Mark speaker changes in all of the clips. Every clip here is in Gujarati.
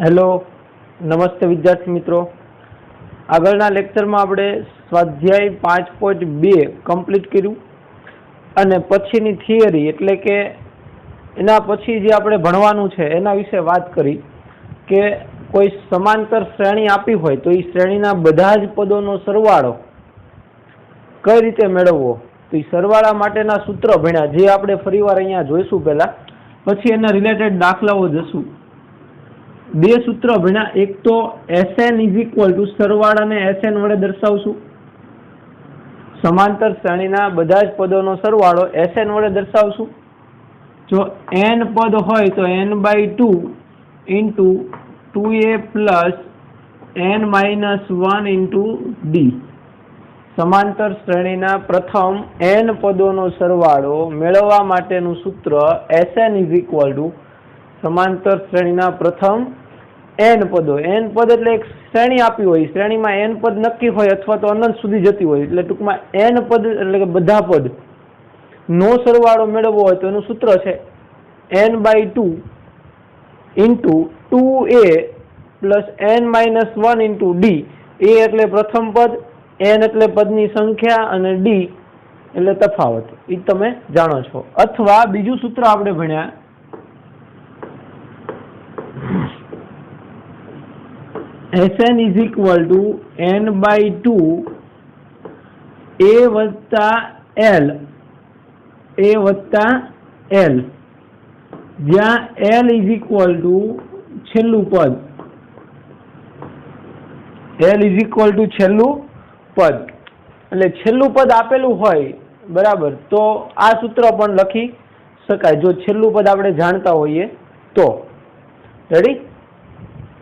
Speaker 1: હેલો, નમસ્તે વિદ્યાર્થી મિત્રો. આગળના લેક્ચરમાં આપણે સ્વાધ્યાય 5.2 કમ્પ્લીટ કર્યું અને પછીની થિયરી એટલે કે એના પછી જે આપણે ભણવાનું છે એના વિશે વાત કરી કે કોઈ સમાંતર શ્રેણી આપી હોય તો એ શ્રેણીના બધા જ પદોનો સરવાળો કઈ રીતે મેળવવો, તો એ સરવાળા માટેના સૂત્ર ભણ્યા જે આપણે ફરીવાર અહીંયા જોઈશું પહેલા, પછી એના રિલેટેડ દાખલાઓ જશું. બે સૂત્ર ભણ્યા. એક તો Sn = સરવાળાને Sn વડે દર્શાવશું. સમાંતર શ્રેણીના બધા જ પદોનો સરવાળો Sn વડે દર્શાવશું. જો n પદ હોય તો n/2 × 2a + n-1 × d. સમાંતર શ્રેણીના પ્રથમ n પદોનો સરવાળો મેળવવા માટેનું સૂત્ર Sn = સમાંતર શ્રેણીના પ્રથમ n પદો. n પદ એટલે એક શ્રેણી આપી હોય, શ્રેણીમાં n પદ નક્કી હોય અથવા તો અનંત સુધી જતી હોય, એટલે ટૂંકમાં n પદ એટલે કે બધા પદ નો સરવાળો મેળવવો હોય તો એનું સૂત્ર છે n/2 × 2a + n-1 × d. a એટલે પ્રથમ પદ, n એટલે પદની સંખ્યા અને d એટલે તફાવત. એ તમે જાણો છો. અથવા બીજું સૂત્ર આપણે ભણ્યા Sn = n/2 a + l, જ્યાં l = છેલ્લું પદ. l = છેલ્લું પદ એટલે છેલ્લું પદ આપેલું હોય, બરાબર, તો આ સૂત્ર પણ લખી શકાય જો છેલ્લું પદ આપણે જાણતા હોઈએ તો. રેડી?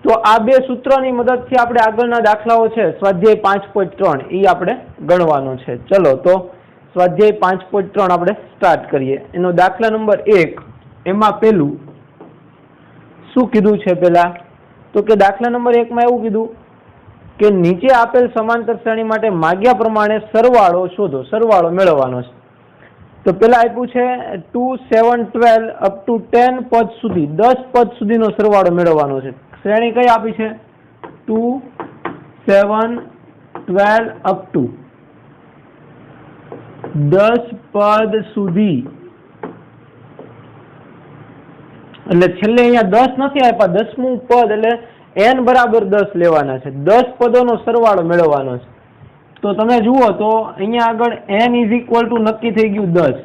Speaker 1: તો આ બે સૂત્રોની મદદથી આપણે આગળના દાખલાઓ છે સ્વાધ્યાય 5.3 એ આપણે ગણવાનો છે. ચલો તો સ્વાધ્યાય 5.3 આપણે સ્ટાર્ટ કરીએ. એનો દાખલા નંબર 1, એમાં પેલું શું કીધું છે પેલા, તો કે દાખલા નંબર 1 એવું કીધું કે નીચે આપેલ સમાંતર શ્રેણી માટે માગ્યા પ્રમાણે સરવાળો શોધો, સરવાળો મેળવવાનો છે. તો પેલા આપ્યું છે 2, 7, 12 up to 10 પદ સુધી, 10 પદ સુધીનો સરવાળો મેળવવાનો છે. શ્રેણી કઈ આપી છે? 2, 7, 12 up to 10 પદ સુધી. એટલે છેલ્લે અહીંયા 10 નથી આપ્યા, 10મું પદ એટલે n = 10 લેવાના છે. 10 પદોનો સરવાળો મેળવવાનો છે. તો તમે જુઓ તો અહીંયા આગળ n = નક્કી થઈ ગયું 10.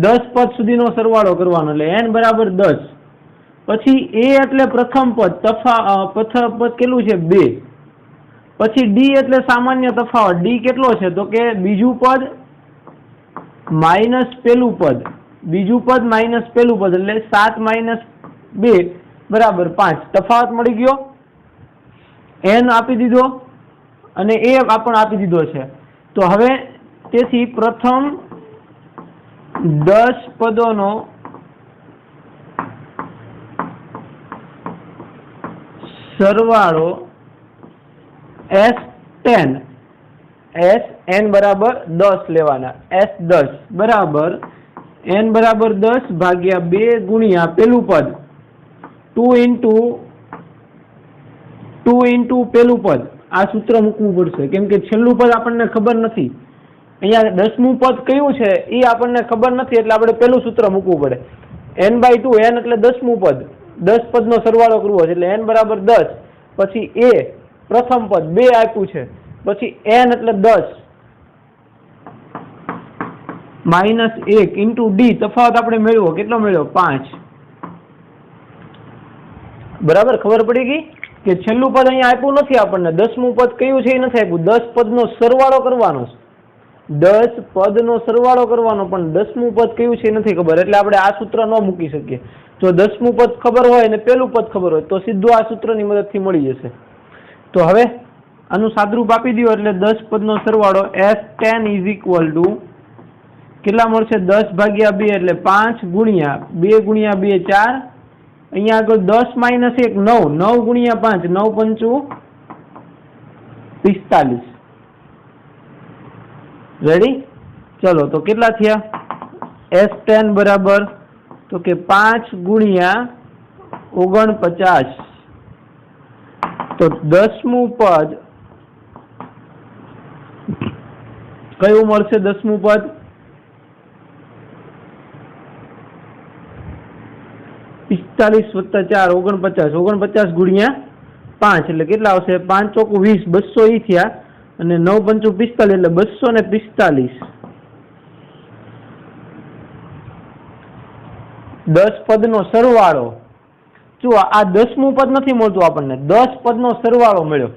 Speaker 1: 10 પદ સુધીનો સરવાળો કરવાનો એટલે n = 10. પછી a એટલે પ્રથમ પદ, પ્રથમ પદ કેટલું છે? 2. પછી d એટલે સામાન્ય તફાવત, d કેટલો છે? તો કે બીજું પદ માઇનસ પેલું પદ, બીજું પદ માઇનસ પેલું પદ એટલે 7 - 2 = 5. તફાવત મળી ગયો. n આપી દીધો અને a પણ આપી દીધો છે. તો હવે તેથી પ્રથમ 10 પદોનો સરવાળો S10, Sn = 10 લેવાના. S10 = n = 10 ભાગ્યા 2 ગુણ્યા પેલું પદ 2 × પેલું પદ. આ સૂત્ર મૂકવું પડશે કેમ કે છેલ્લું પદ આપણને ખબર નથી. અહીંયા 10મું પદ કયું છે એ આપણને ખબર નથી, એટલે આપણે પેલું સૂત્ર મૂકવું પડે. n/2, n એટલે 10મું પદ, 10 પદનો સરવાળો કરવો છે એટલે n = 10. પછી a પ્રથમ પદ 2 આપ્યું છે, પછી n એટલે 10 -1 × d. તફાવત આપણે મેળવો, કેટલો મેળવ્યો? 5. બરાબર, ખબર પડી ગઈ કે છેલ્લું પદ અહીંયા આપ્યું નથી આપણને. 10મું પદ કયું છે એ નથી આપ્યું. 10 પદનો સરવાળો કરવાનો છે, 10 પદનો સરવાળો કરવાનો, પણ 10મું પદ કયું છે એ નથી ખબર, એટલે આપણે આ સૂત્ર ન મૂકી શકીએ. જો 10મું પદ ખબર હોય અને પેલું પદ ખબર હોય તો સીધું આ સૂત્રની મદદથી મળી જશે. તો હવે આનું સાદરૂપ આપી દો એટલે 10 પદનો સરવાળો S10 = કેટલા મળશે? 10 ભાગ્યા 2 એટલે 5 ગુણ્યા 2 ગુણ્યા 2 4. અહીંયા આગળ 10 - 1 9, 9 ગુણ્યા 5 9 × 5 = 45. રેડી? ચલો તો કેટલા થયા? S10 = તો કે 5 ગુણ્યા 49 તો 10મું પદ કયું મળશે? 10મું પદ 45 + 4 49, 49 ગુણ્યા 5 એટલે કેટલા આવશે? 5 ચોક 20, 200 ઈ થયા અને 9 પંચું 45 એટલે 245. 10 પદનો સરવાળો. જો આ 10મું પદ નથી મળતું આપણને, 10 પદનો સરવાળો મળ્યો.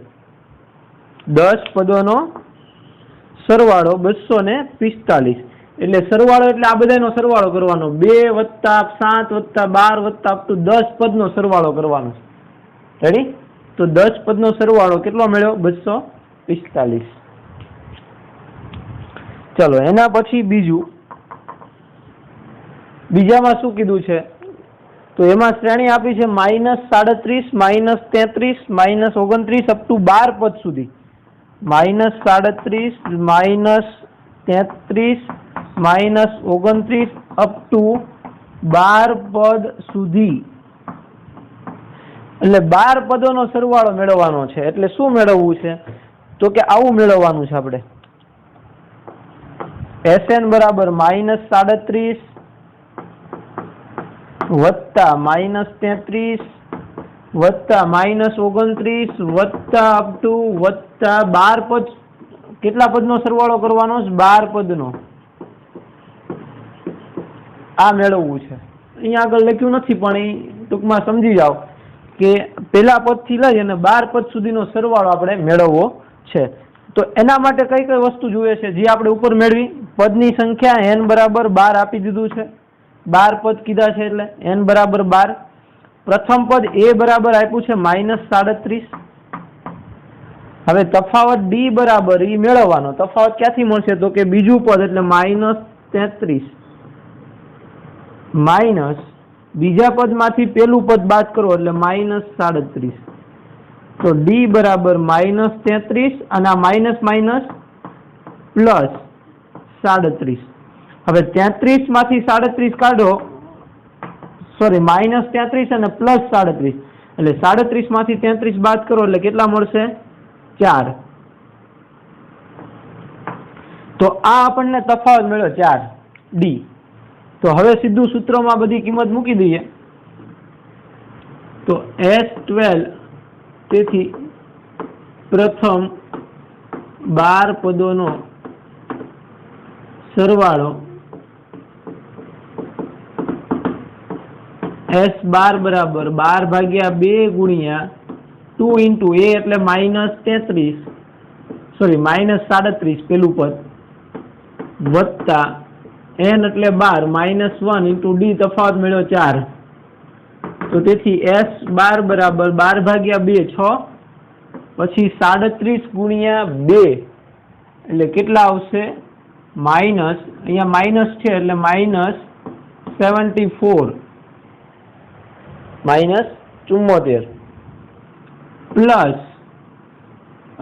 Speaker 1: 10 પદોનો સરવાળો 245. એટલે સરવાળો એટલે આ બધાનો સરવાળો કરવાનો. 2 + 7 + 12 + up to 10 પદનો સરવાળો કરવાનો. રેડી? તો 10 પદનો સરવાળો કેટલો મળ્યો? 245. ચલો એના પછી બીજામાં શું કીધું છે? તો એમાં શ્રેણી આપી છે -37, -33, -29 અપ ટુ 12 પદ સુધી. -37, -33, -29 અપ ટુ 12 પદ સુધી. એટલે 12 પદોનો સરવાળો મેળવવાનો છે. એટલે શું મેળવવું છે? તો કે આવું મેળવવાનું છે આપણે. Sn બરાબર -37 વત્તા -33 વત્તા -29 વત્તા અપ ટુ વત્તા 12 પદ. કેટલા પદનો સરવાળો કરવાનો છે? 12 પદનો. આ મેળવવું છે. અહીંયા આગળ લખ્યું નથી પણ એ ટૂંકમાં સમજી જાઓ કે પહેલા પદથી લઈ અને 12 પદ સુધીનો સરવાળો આપણે મેળવવો છે. તો એના માટે કઈ કઈ વસ્તુ જોઈએ છે? જે આપણે ઉપર મેળવી, પદની સંખ્યા n બરાબર 12 આપી દીધું છે. 12 પદ કીધા છે એટલે n બરાબર 12. પ્રથમ પદ a બરાબર આપ્યું છે -37. હવે તફાવત d બરાબર એ મેળવવાનો. તફાવત ક્યાંથી મળશે? તો કે બીજું પદ એટલે -33 માઇનસ બીજા પદમાંથી પેલું પદ બાદ કરો એટલે -37. તો d બરાબર -33 અને આ માઇનસ માઇનસ પ્લસ 37. હવે 33 માંથી 37 કાઢો, સોરી -33 અને +37 એટલે 37 માંથી 33 બાદ કરો એટલે કેટલા મળશે? 4. તો આ આપણને તફાવત મળ્યો 4 d. તો હવે સીધું સૂત્રમાં બધી કિંમત મૂકી દઈએ. તો S12 તેથી પ્રથમ 12 પદોનો સરવાળો S12 બરાબર 12/2 ગુણ્યા 2 × a એટલે -33, સોરી -37 પેલું પદ વત્તા n એટલે 12 -1 × d તફાવત મળ્યો 4. તો તેથી S12 બરાબર 12/2 6 પછી 37 ગુણ્યા 2 એટલે કેટલા આવશે? માઇનસ, અહીંયા માઇનસ છે એટલે -74 -74 પ્લસ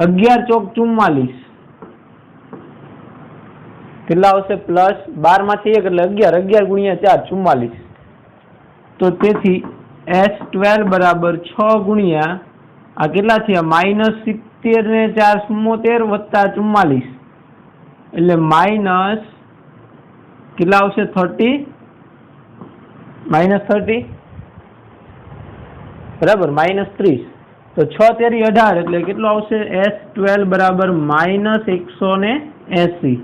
Speaker 1: 11 ચોક 44 કેટલા આવશે? પ્લસ 12 માંથી 1 એટલે 11, 11 ગુણ્યા 4 44. તો તેથી S12 બરાબર 6 ગુણ્યા આ કેટલા થયા? -70 ને 4 74 વત્તા 44 એટલે માઇનસ કેટલા આવશે? 30 -30 બરાબર -30. તો 6 તેરી 18 એટલે કેટલું આવશે? S12 બરાબર -180.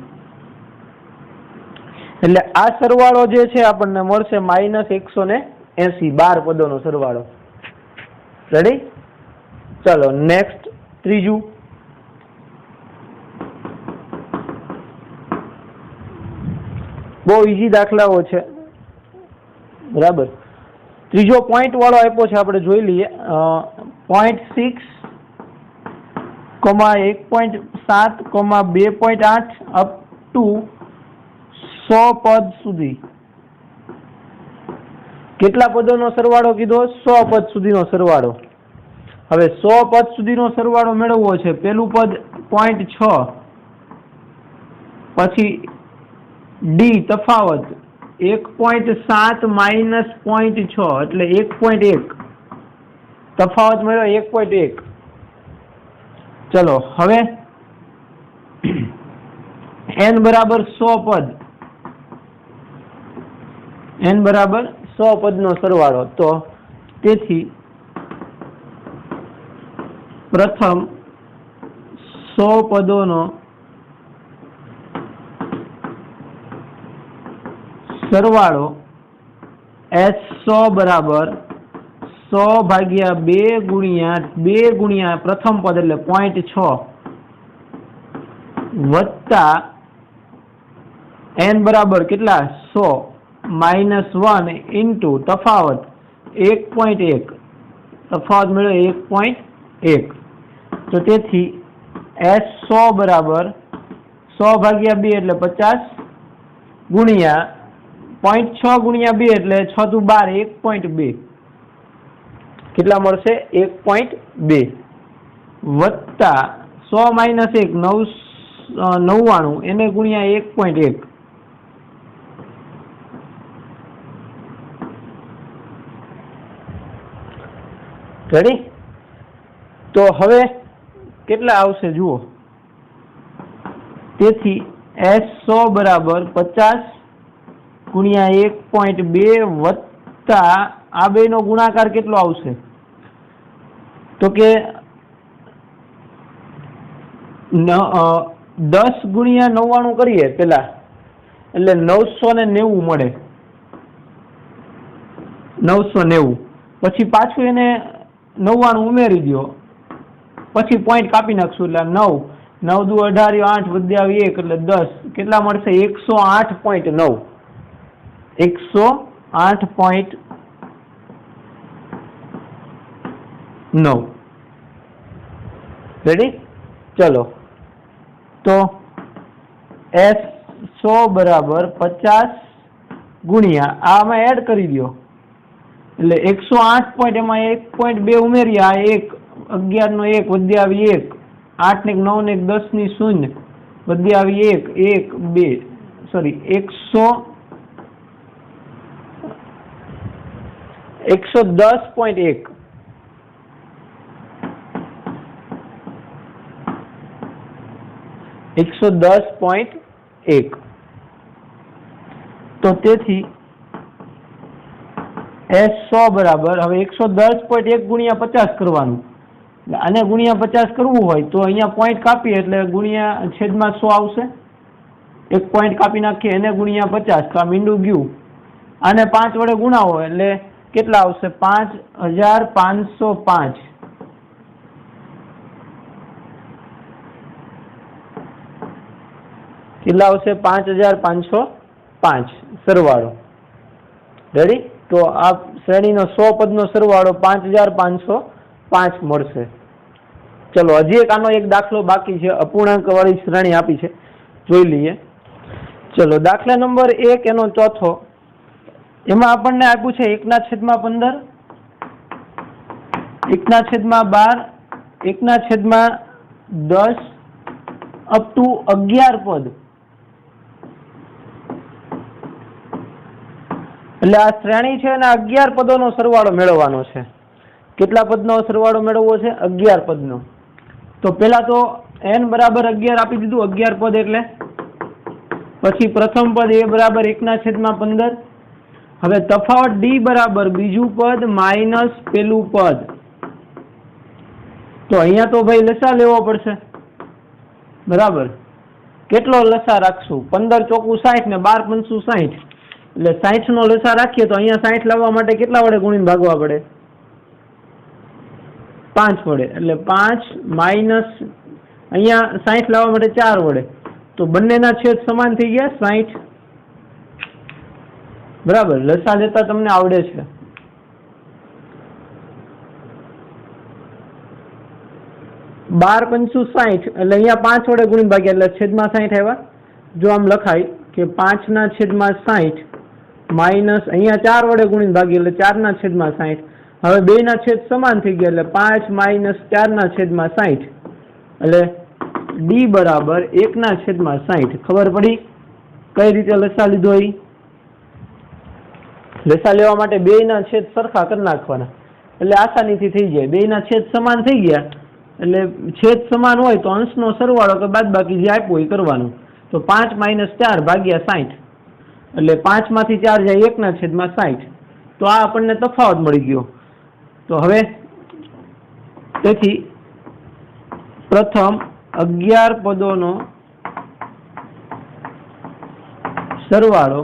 Speaker 1: એટલે આ સરવાળો જે છે આપણને મળશે -180, 12 પદોનો સરવાળો. રેડી? ચલો નેક્સ્ટ ત્રીજું. બહુ ઈઝી દાખલાઓ છે. બરાબર. ત્રીજો પોઈન્ટ વાળો આપ્યો છે, આપણે જોઈ લઈએ. 0.6, 1.7, 2.8 અપ ટુ 100 પદ સુધી. કેટલા પદોનો સરવાળો કીધો? 100 પદ સુધીનો સરવાળો. હવે 100 પદ સુધીનો સરવાળો મેળવવો છે. પેલું પદ 0.6, પછી d તફાવત 1.7 -0.6 એટલે 1.1 તફાવત મળ્યો 1.1. ચલો હવે n બરાબર 100 પદ, n બરાબર 100 પદનો સરવાળો. તો તેથી પ્રથમ 100 પદોનો સરવાળો S100 બરાબર 100 ભાગ્યા 2 ગુણ્યા પ્રથમ પદ એટલે 0.6 વત્તા n બરાબર કેટલા 100 માઇનસ 1 ઇન્ટુ તફાવત 1.1, તફાવત મળ્યો 1.1. તો તેથી S100 બરાબર 100 ભાગ્યા 2 એટલે 50 ગુણ્યા 0.6 ગુણ્યા 2 એટલે 6 દુ 12, 1.2 કેટલા મળશે 1.2 વત્તા 100 માઇનસ 1 99 એને ગુણ્યા 1.1 રેડી. તો હવે કેટલા આવશે જુઓ. તેથી S100 બરાબર 50 ગુણ્યા 1.2 વત્તા આ બે નો ગુણાકાર કેટલો આવશે તો કે 10 ગુણ્યા 99 કરીએ પેલા એટલે 990 મળે, 990. પછી પાછું એને 99 ઉમેરી દો, પછી પોઈન્ટ કાપી નાખશું એટલે 9 9 દુ 18 8 વધ્યા 1 એટલે 10 કેટલા મળશે 108.9, 108.9. રેડી. ચલો તો S100 બરાબર 50 ગુણ્યા આમાં એડ કરી દો એટલે 108 પોઈન્ટ એમાં 1.2 ઉમેરી આ 1 11 નો 1 વધ્યા 1 8 ને 9 ને 10 ની 0 વધ્યા 1 1 2 સોરી 110.1 110.1. તો તેથી S100 બરાબર હવે 110.1 ગુણ્યા 50 કરવાનું, આને ગુણ્યા 50 કરવું હોય તો અહીંયા પોઈન્ટ કાપીએ એટલે ગુણ્યા છેદમાં 100 આવશે, એક પોઈન્ટ કાપી નાખીએ એને ગુણ્યા 50 તો આ મીંડું ગયું. આને 5 વડે ગુણાવો એટલે કેટલા આવશે 5505. કેટલા આવશે 5505 સરવાળો. રેડી. તો આ શ્રેણીનો 100 પદનો સરવાળો 5505 મળશે. ચલો હજી એક આનો એક દાખલો બાકી છે, અપૂર્ણાંક વાળી શ્રેણી આપી છે, જોઈ લઈએ. ચલો દાખલા નંબર 1 એનો ચોથો. એમાં આપણને આપ્યું છે 1/15, 1/12, 1/10 અપ ટુ 11 પદ. એટલે આ શ્રેણી છે અને 11 પદોનો સરવાળો મેળવવાનો છે. કેટલા પદનો સરવાળો મેળવવો છે 11 પદનો. તો પેલા તો n બરાબર 11 આપી દીધું, 11 પદ એટલે પછી પ્રથમ પદ a બરાબર 1/15. હવે તફાવત d બરાબર બીજું પદ માઇનસ પેલું પદ. તો અહીંયા તો ભાઈ લસા લેવો પડશે બરાબર. કેટલો લસા રાખશું 15 ચોકું 60 ને 12 પંચું 60 એટલે 60 નો લસા રાખીએ તો અહીંયા 60 લાવવા માટે કેટલા વડે ગુણીને ભાગવા પડે 5 વડે. એટલે 5 માઇનસ અહીંયા 60 લાવવા માટે 4 વડે. તો બંનેના છેદ સમાન થઈ ગયા 60 બરાબર. લસા લેતા તમને આવડે છે. બાર પંચું 60 એટલે અહીંયા 5 વડે ગુણીને ભાગ્યા એટલે છેદમાં 60 આવ્યા. જો આમ લખાય કે 5/60 માઇનસ અહીંયા 4 વડે ગુણીને ભાગીએ એટલે 4/60. હવે બેના છેદ સમાન થઈ ગયા એટલે 5 માઇનસ 4/60 એટલે ડી બરાબર 1/60. ખબર પડી કઈ રીતે લસા લીધો? એ લસા લેવા માટે બેયના છેદ સરખા કરી નાખવાના એટલે આસાનીથી થઈ જાય. બેયના છેદ સમાન થઈ ગયા એટલે છેદ સમાન હોય તો અંશનો સરવાળો કે બાદબાકી જે આપ્યું એ કરવાનું. તો 5 - 4 ભાગ્યા 60 એટલે 5 માંથી 4 જાય 1 ના છેદમાં 60. તો આ આપણને તફાવત મળી ગયો. તો હવે તેથી પ્રથમ 11 પદોનો સરવાળો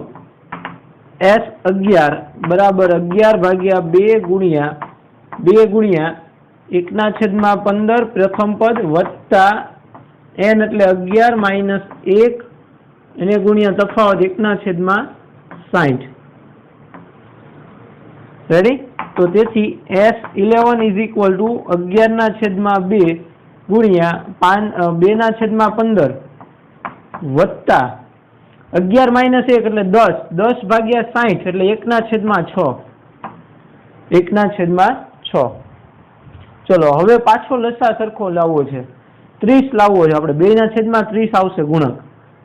Speaker 1: S11 બરાબર 11 ભાગ્યા 2 ગુણ્યા 1 ના છેદમાં 15 પ્રથમ પદ વત્તા n એટલે 11 - 1 એને ગુણ્યા તફાવત 1 ના છેદમાં 60. રેડી? તો તેથી S11 = 11 ના છેદમાં 2 ગુણ્યા 2 ના છેદમાં 15 વત્તા 11 - 1 એટલે 10 ભાગ્યા 60 એટલે 1 ના છેદમાં 6 1 ના છેદમાં 6. ચલો હવે પાછો લસા સરખો લાવવો છે, 30 લાવવો છે આપણે. 2 ના છેદમાં 30 આવશે ગુણક.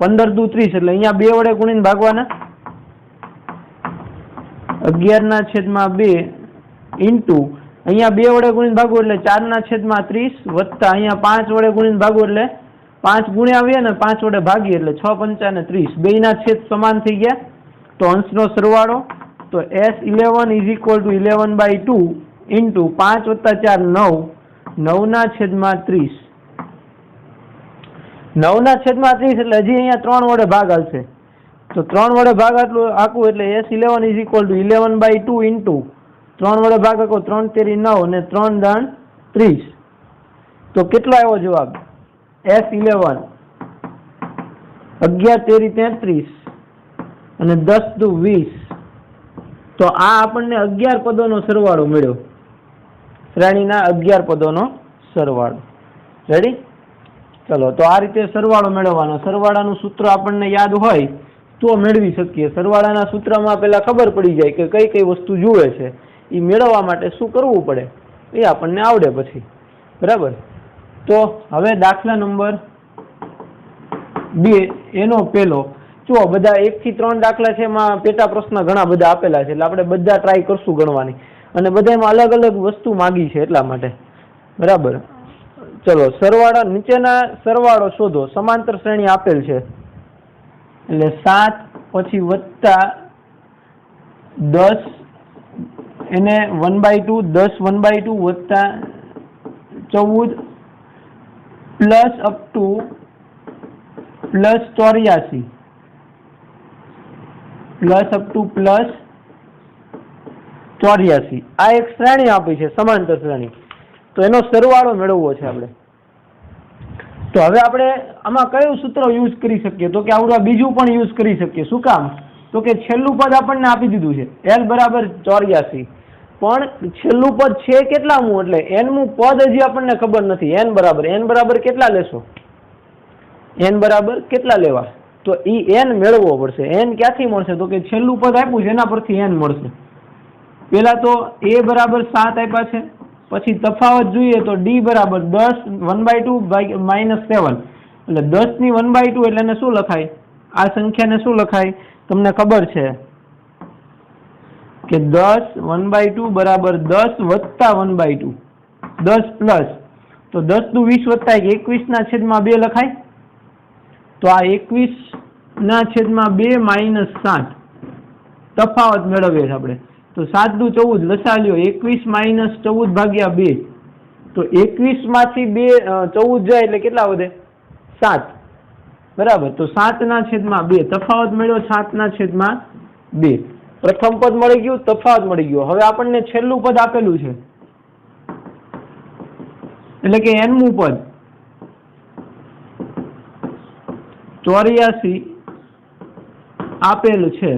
Speaker 1: 15 દુ 30 એટલે અહીંયા 2 વડે ગુણીને ભાગવાના. 11 ના છેદમાં 2 ઇન્ટુ અહીંયા 2 વડે ગુણીને ભાગવું એટલે 4 ના છેદમાં 30 વત્તા અહીંયા 5 વડે ગુણીને ભાગવું એટલે 5 ગુણ્યા આવીએ ને 5 વડે ભાગીએ એટલે 6 × 5 = 30. બેયના છેદ સમાન થઈ ગયા. તો અંશનો સરવાળો તો S11 = 11/2 ઇન્ટુ 5 + 4 9 9 ના છેદમાં 30 9 ના છેદમાં 30 એટલે હજી અહીંયા 3 વડે ભાગ આવશે. તો 3 વડે ભાગ આખું એટલે S11 = 11/2 ઇન્ટુ 3 વડે ભાગ આખો 3 × 3 = 9 અને 3 × 30. તો કેટલો આવ્યો જવાબ? S11 11 × 3 = 33 અને 10 દુ 20. તો આ આપણને 11 પદોનો સરવાળો મળ્યો. શ્રેણીના 11 પદોનો સરવાળો. રેડી? ચલો તો આ રીતે સરવાળો મેળવવાનો. સરવાળાનું સૂત્ર આપણને યાદ હોય તો મેળવી શકીએ. સરવાળાના સૂત્રમાં પહેલા ખબર પડી જાય કે કઈ કઈ વસ્તુ જુએ છે. એ મેળવવા માટે શું કરવું પડે એ આપણને આવડે પછી. બરાબર? તો હવે દાખલા નંબર 2 એનો પહેલો જુઓ. બધા 1 થી 3 દાખલા છે, એમાં પેટા પ્રશ્ન ઘણા બધા આપેલા છે એટલે આપણે બધા ટ્રાય કરશું ગણવાની. અને બધામાં અલગ અલગ વસ્તુ માગી છે એટલા માટે. બરાબર? ચલો સરવાળા નીચેના સરવાળો શોધો. સમાંતર શ્રેણી આપેલ છે એટલે 7 પછી વત્તા 10 એને 1/2 10 1/2 વત્તા 14 plus up to plus 84 plus up to plus 84. આ એક શ્રેણી આપી છે સમાંતર શ્રેણી. તો એનો સરવાળો મેળવવો છે આપણે. તો હવે આપણે આમાં કયું સૂત્ર યુઝ કરી શકીએ? તો કે આવડું બીજું પણ યુઝ કરી શકીએ. શું કામ? તો કે છેલ્લું પદ આપણને આપી દીધું છે L બરાબર 84, પણ છેલ્લું પદ છે કેટલામું એટલે n-મું પદ હજી આપણને ખબર નથી. n બરાબર કેટલા લેશો? n બરાબર કેટલા લેવા? તો ઈ n મેળવવો પડશે. n ક્યાંથી મળશે? તો કે છેલ્લું પદ આપ્યું છે એના પરથી n મળશે. પેલા તો a બરાબર 7 આપ્યા છે, પછી તફાવત જોઈએ તો d બરાબર 10 1/2 -7 એટલે 10 ની 1/2 એટલે એને શું લખાય? આ સંખ્યાને શું લખાય તમને ખબર છે કે 10 1/2 બરાબર 10 વત્તા 1/2 10 પ્લસ તો 10 દુ 20 વત્તા 21 ના છેદમાં 2 લખાય. તો આ 21 ના છેદમાં 2 - 7 તફાવત મેળવીએ છીએ આપણે. તો 7 દુ 14 લસા લ્યો 21 - 14 ભાગ્યા 2. તો 21 માંથી 14 જાય એટલે કેટલા વધે? 7. બરાબર? તો 7 ના છેદમાં 2 તફાવત મળ્યો. 7 ના છેદમાં 2 પ્રથમ પદ મળી ગયું, તફાવત મળી ગયો. હવે આપણને છેલ્લું પદ આપેલું છે એટલે કે n-મું પદ 84 આપેલ છે.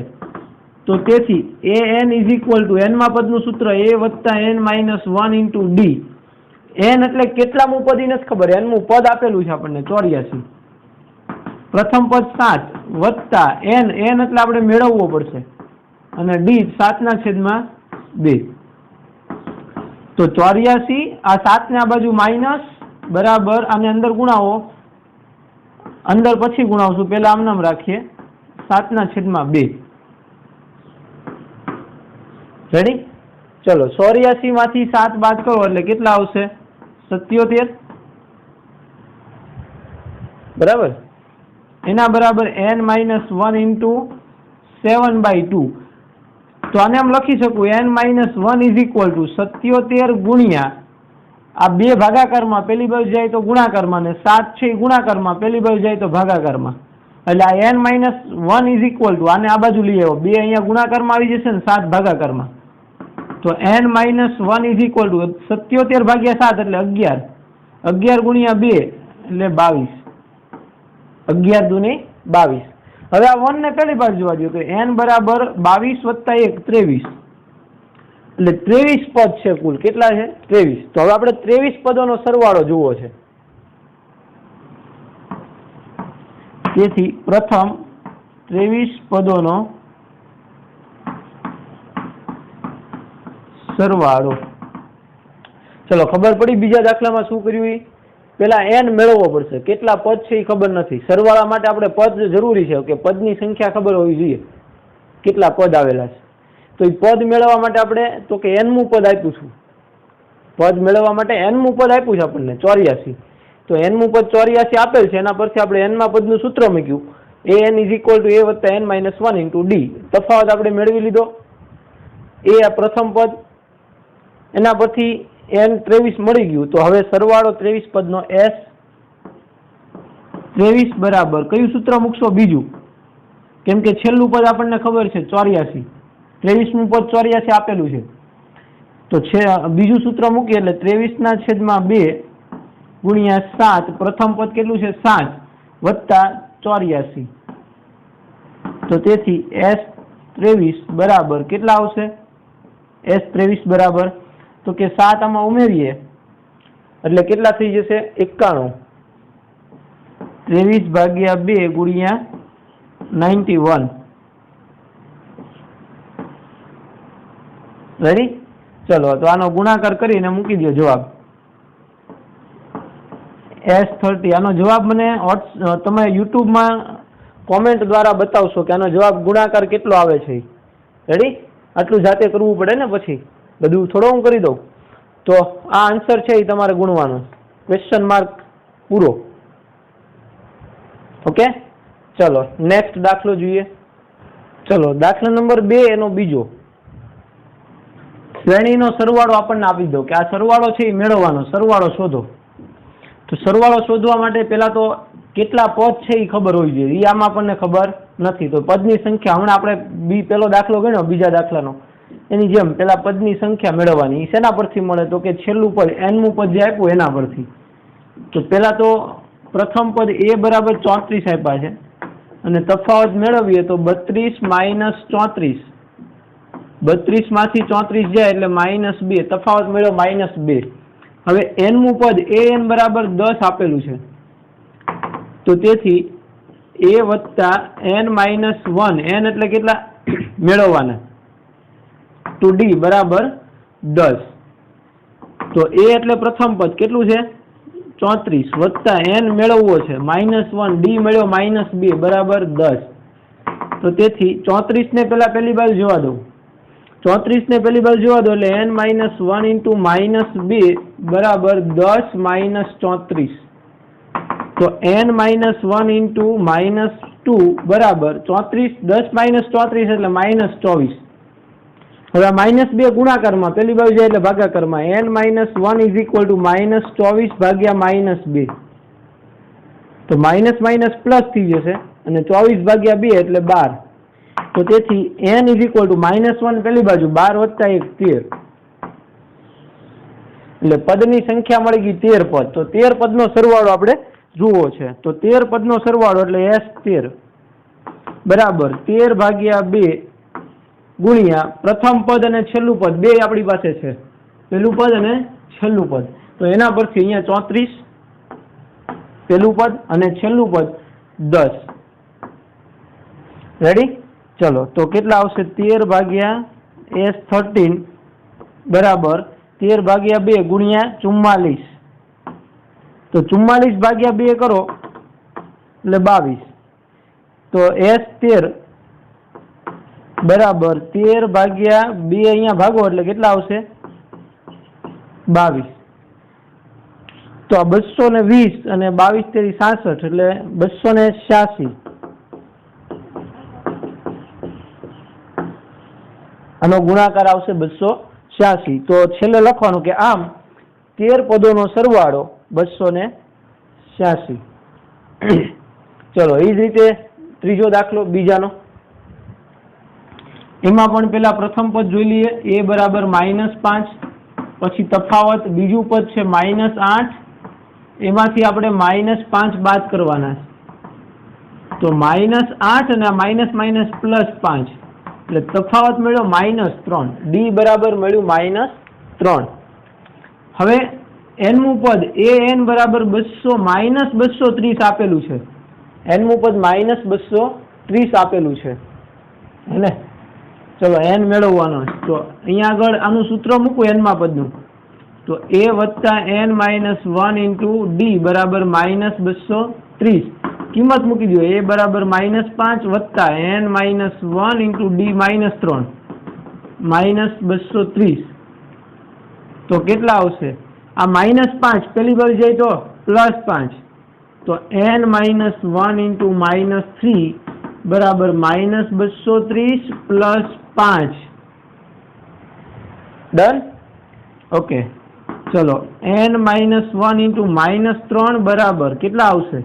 Speaker 1: તો તેથી an = n-મા પદનું સૂત્ર a વત્તા n - 1 ઇન્ટુ d. n એટલે કેટલામું પદ એ નથી ખબર. n-મું પદ આપેલું છે આપણને 84. પ્રથમ પદ 7 વત્તા n એટલે આપણે મેળવવો પડશે અને d 7 ના છેદમાં 2. તો 84 આ 7 ને આ બાજુ માઇનસ બરાબર આને અંદર ગુણાવો. અંદર પછી ગુણાવશું, પેલા આમ નામ રાખીએ 7 ના છેદમાં 2. રેડી? ચલો 84 માંથી 7 બાદ કરો એટલે કેટલા આવશે? 77. બરાબર, એના બરાબર n-1 ઇન્ટુ 7/2. તો આને આમ લખી શકું n-1 ઇઝ ઇક્વલ ટુ 77 ગુણ્યા આ બે ભાગાકારમાં પેલી બાજુ જાય તો ગુણાકારમાં, ને 7 છે ગુણાકારમાં, પેલી બાજુ જાય તો ભાગાકારમાં. એટલે આ n-1 ઇઝ ઇક્વલ ટુ આને આ બાજુ લઈ આવો, 2 અહીંયા ગુણાકારમાં આવી જશે ને 7 ભાગાકારમાં. તો n-1 ઇઝ ઇક્વલ ટુ 77 ભાગ્યા 7 એટલે 11. 11 ગુણ્યા 2 એટલે 22. 11 દુની 22. હવે આ 1 ને પેલી બાજુ જોવા દો તો n બરાબર 22 + 1 23. એટલે 23 પદ છે કુલ. કેટલા છે? 23. તો હવે આપણે 23 પદોનો સરવાળો જોવો છે. તેથી પ્રથમ 23 પદોનો સરવાળો. ચલો ખબર પડી બીજા દાખલામાં શું કર્યું? પેલા n મેળવવો પડશે. કેટલા પદ છે એ ખબર નથી. સરવાળા માટે આપણે પદ જરૂરી છે કે પદની સંખ્યા ખબર હોવી જોઈએ, કેટલા પદ આવેલા છે. તો એ પદ મેળવવા માટે આપણે તો કે n-મું પદ આપ્યું છું. પદ મેળવવા માટે n-મું પદ આપ્યું છે આપણને 84. તો n-મું પદ 84 આપેલ છે, એના પરથી આપણે n-મા પદનું સૂત્ર મૂક્યું, an = a + n-1 × d. તફાવત આપણે મેળવી લીધો. એ આ પ્રથમ પદ, એના પરથી n 23 મળી ગયું. તો હવે સરવાળો 23 પદનો s 23 બરાબર કયું સૂત્ર મૂકશો? બીજું, કેમ કે છેલ્લું પદ આપણને ખબર છે 84, 23મું પદ 84 આપેલું છે. તો બીજું સૂત્ર મૂકીએ એટલે 23/2 ગુણ્યા 7. પ્રથમ પદ કેટલું છે? 7 વત્તા 84. તો તેથી s23 બરાબર કેટલા આવશે? s23 બરાબર તો કે 7 આમાં ઉમેરીએ એટલે કેટલા થઈ જશે? 91. 23/2 ગુણ્યા 91. રેડી? ચલો તો આનો ગુણાકાર કરીને મૂકી દો જવાબ s30. આનો જવાબ મને તમે યુટ્યુબમાં કોમેન્ટ દ્વારા બતાવશો કે આનો જવાબ ગુણાકાર કેટલો આવે છે. રેડી? આટલું જાતે કરવું પડે ને, પછી બધું થોડો હું કરી દઉં. તો આ આન્સર છે એ તમારે ગુણવાનો. ક્વેશ્ચન માર્ક પૂરો. ઓકે, ચલો નેક્સ્ટ દાખલો જોઈએ. ચલો દાખલા નંબર 2 એનો બીજો. શ્રેણીનો સરવાળો આપણને આપી દો કે આ સરવાળો છે એ મેળવવાનો. સરવાળો શોધો. તો સરવાળો શોધવા માટે પહેલા તો કેટલા પદ છે એ ખબર હોવી જોઈએ. એ આમાં આપણને ખબર નથી. તો પદની સંખ્યા હમણાં આપણે પેલો દાખલો ગણ્યો બીજા દાખલાનો, એની જેમ પેલા પદની સંખ્યા મેળવવાની. શેના પરથી મળે? તો કે છેલ્લું પદ n-મું પદ જે આપ્યું એના પરથી. તો પેલા તો પ્રથમ પદ a બરાબર 34 આપ્યા છે, અને તફાવત મેળવીએ તો 32 - 34. 32 માંથી 34 જાય એટલે -2. તફાવત મેળવ્યો -2. હવે n-મું પદ an બરાબર 10 આપેલું છે. તો તેથી a વત્તા n-1, n એટલે કેટલા મેળવવાના, to d બરાબર 10. તો a એટલે પ્રથમ પદ કેટલું છે? 34 વત્તા n મેળવવો છે -1, d મળ્યો -2 બરાબર 10. તો તેથી 34 ને પેલી બાજુ જોવા દઉં. 34 ને પેલી બાજુ જોવા દો એટલે n-1 × -2 બરાબર 10 - 34. તો n-1 × -2 બરાબર 34. 10 - 34 એટલે -24. હવે -2 ગુણાકારમાં, પેલી બાજુ જાય એટલે ભાગાકારમાં. n-1 = -24 ભાગ્યા -2. તો માઇનસ પ્લસ થઈ જશે અને 24/2 એટલે 12. તો તેથી n = -1 પેલી બાજુ, 12 + 1 13. એટલે પદની સંખ્યા મળી ગઈ 13 પદ. તો 13 પદનો સરવાળો આપણે જુઓ છે. તો 13 પદનો સરવાળો એટલે s13 બરાબર 13/2 ગુણ્યા પ્રથમ પદ અને છેલ્લું પદ બે આપણી પાસે છે, પેલું પદ અને છેલ્લું પદ. તો એના પરથી અહીંયા 34 પેલું પદ અને છેલ્લું પદ 10. રેડી? ચલો તો કેટલા આવશે? 13/s13 બરાબર 13/2 ગુણ્યા 44. તો 44/2 કરો એટલે 22. તો s13 બરાબર 13/2 અહીંયા ભાગો એટલે કેટલા આવશે? 22. તો આ 220 અને 22 તેરી 66 એટલે 286. આનો ગુણાકાર આવશે 286. તો છેલ્લે લખવાનું કે આમ 13 પદોનો સરવાળો 286. ચલો એ જ રીતે ત્રીજો દાખલો બીજાનો. એમાં પણ પેલા પ્રથમ પદ જોઈ લઈએ. a બરાબર -5, પછી તફાવત બીજું પદ છે -8, એમાંથી આપણે -5 બાદ કરવાના છે. તો -8 અને +5 એટલે તફાવત મળ્યો -3. d બરાબર મળ્યું -3. હવે n મું પદ an બરાબર 200 -230 આપેલું છે. n મું પદ -230 આપેલું છે હે ને. ચલો n મેળવવાનો છે. તો અહીંયા આગળ આનું સૂત્ર મૂકું n માં પદનું. તો a + n - 1 * d બરાબર -230. કિંમત મૂકી દો. a બરાબર -5 + n - 1 * d -3 -230. તો કેટલા આવશે? આ -5 પેલી બાજુ જાય તો +5. તો n - 1 * -3 બરાબર -230 + 5. ડન. ઓકે. ચલો n - 1 * -3 બરાબર કેટલા આવશે?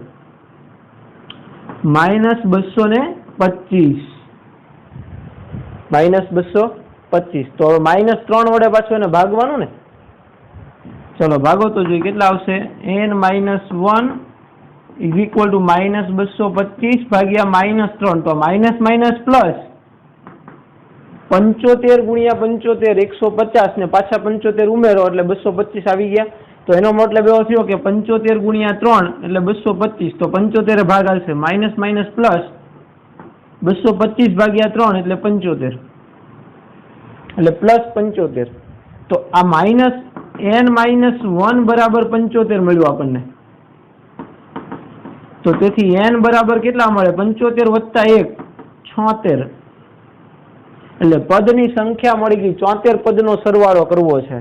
Speaker 1: -225. -225. તો -3 વડે પાછું એને ભાગવાનું ને. ચલો ભાગો તો જોઈએ કેટલા આવશે. n - 1 = -225 ભાગ્યા -3. તો માઇનસ પ્લસ 75 ગુણ્યા 75 150 ને પાછા 75 ઉમેરો એટલે 225 આવી ગયા. તો એનો મતલબ એવો થયો કે 75 ગુણ્યા 3 એટલે 225. તો 75 ભાગ આવશે. માઇનસ પ્લસ 225 ભાગ્યા 3 એટલે 75 એટલે +75. તો આ n - 1 બરાબર 75 મળ્યું આપણને. તો તેથી n બરાબર કેટલા મળે? 75 + 1 76. એટલે પદની સંખ્યા મળી ગઈ. 74 પદનો સરવાળો કરવો છે.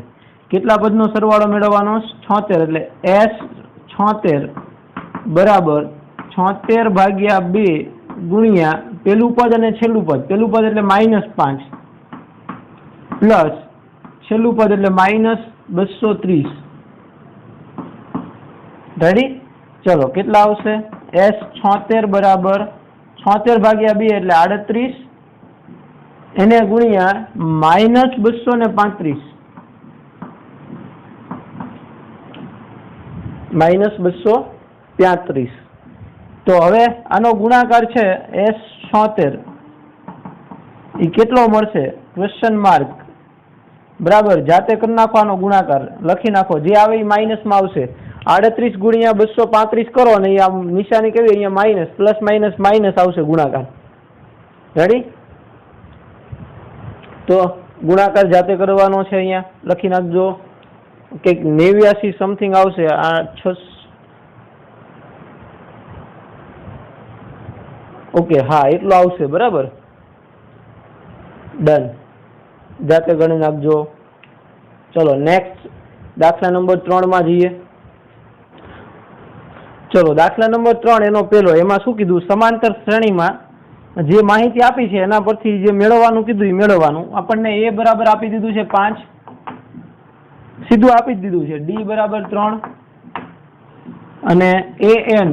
Speaker 1: કેટલા પદનો સરવાળો મેળવવાનો? 76. એટલે s 76 બરાબર 76 ભાગ્યા 2 ગુણ્યા પેલું પદ અને છેલ્લું પદ. પેલું પદ એટલે -5 પ્લસ છેલ્લું પદ એટલે -230. રેડી? ચલો કેટલા આવશે? s 76 બરાબર 76 ભાગ્યા 2 એટલે 38 એને ગુણ્યા -235 -235. તો હવે આનો ગુણાકાર છે s 76 એ કેટલો મળશે? Question mark. બરાબર જાતે કરી નાખો. આનો ગુણાકાર લખી નાખો. જે આવે એ માઇનસમાં આવશે. 38 ગુણ્યા 235 કરો ને એ આમ નિશાની કેવી અહીંયા માઇનસ પ્લસ માઇનસ આવશે ગુણાકાર. રેડી? તો ગુણાકાર જાતે કરવાનો છે. અહીંયા લખી નાખજો. કંઈક 89 સમથિંગ આવશે. આ 6. ઓકે હા એટલો આવશે. બરાબર ડન. જાતે ગણી નાખજો. ચલો નેક્સ્ટ દાખલા નંબર 3 માં જઈએ. ચલો દાખલા નંબર 3 એનો પેલો. એમાં શું કીધું? સમાંતર શ્રેણીમાં જે માહિતી આપી છે એના પરથી જે મેળવવાનું કીધું એ મેળવવાનું. આપણને a બરાબર આપી દીધું છે 5, સીધું આપી જ દીધું છે. d બરાબર 3 અને an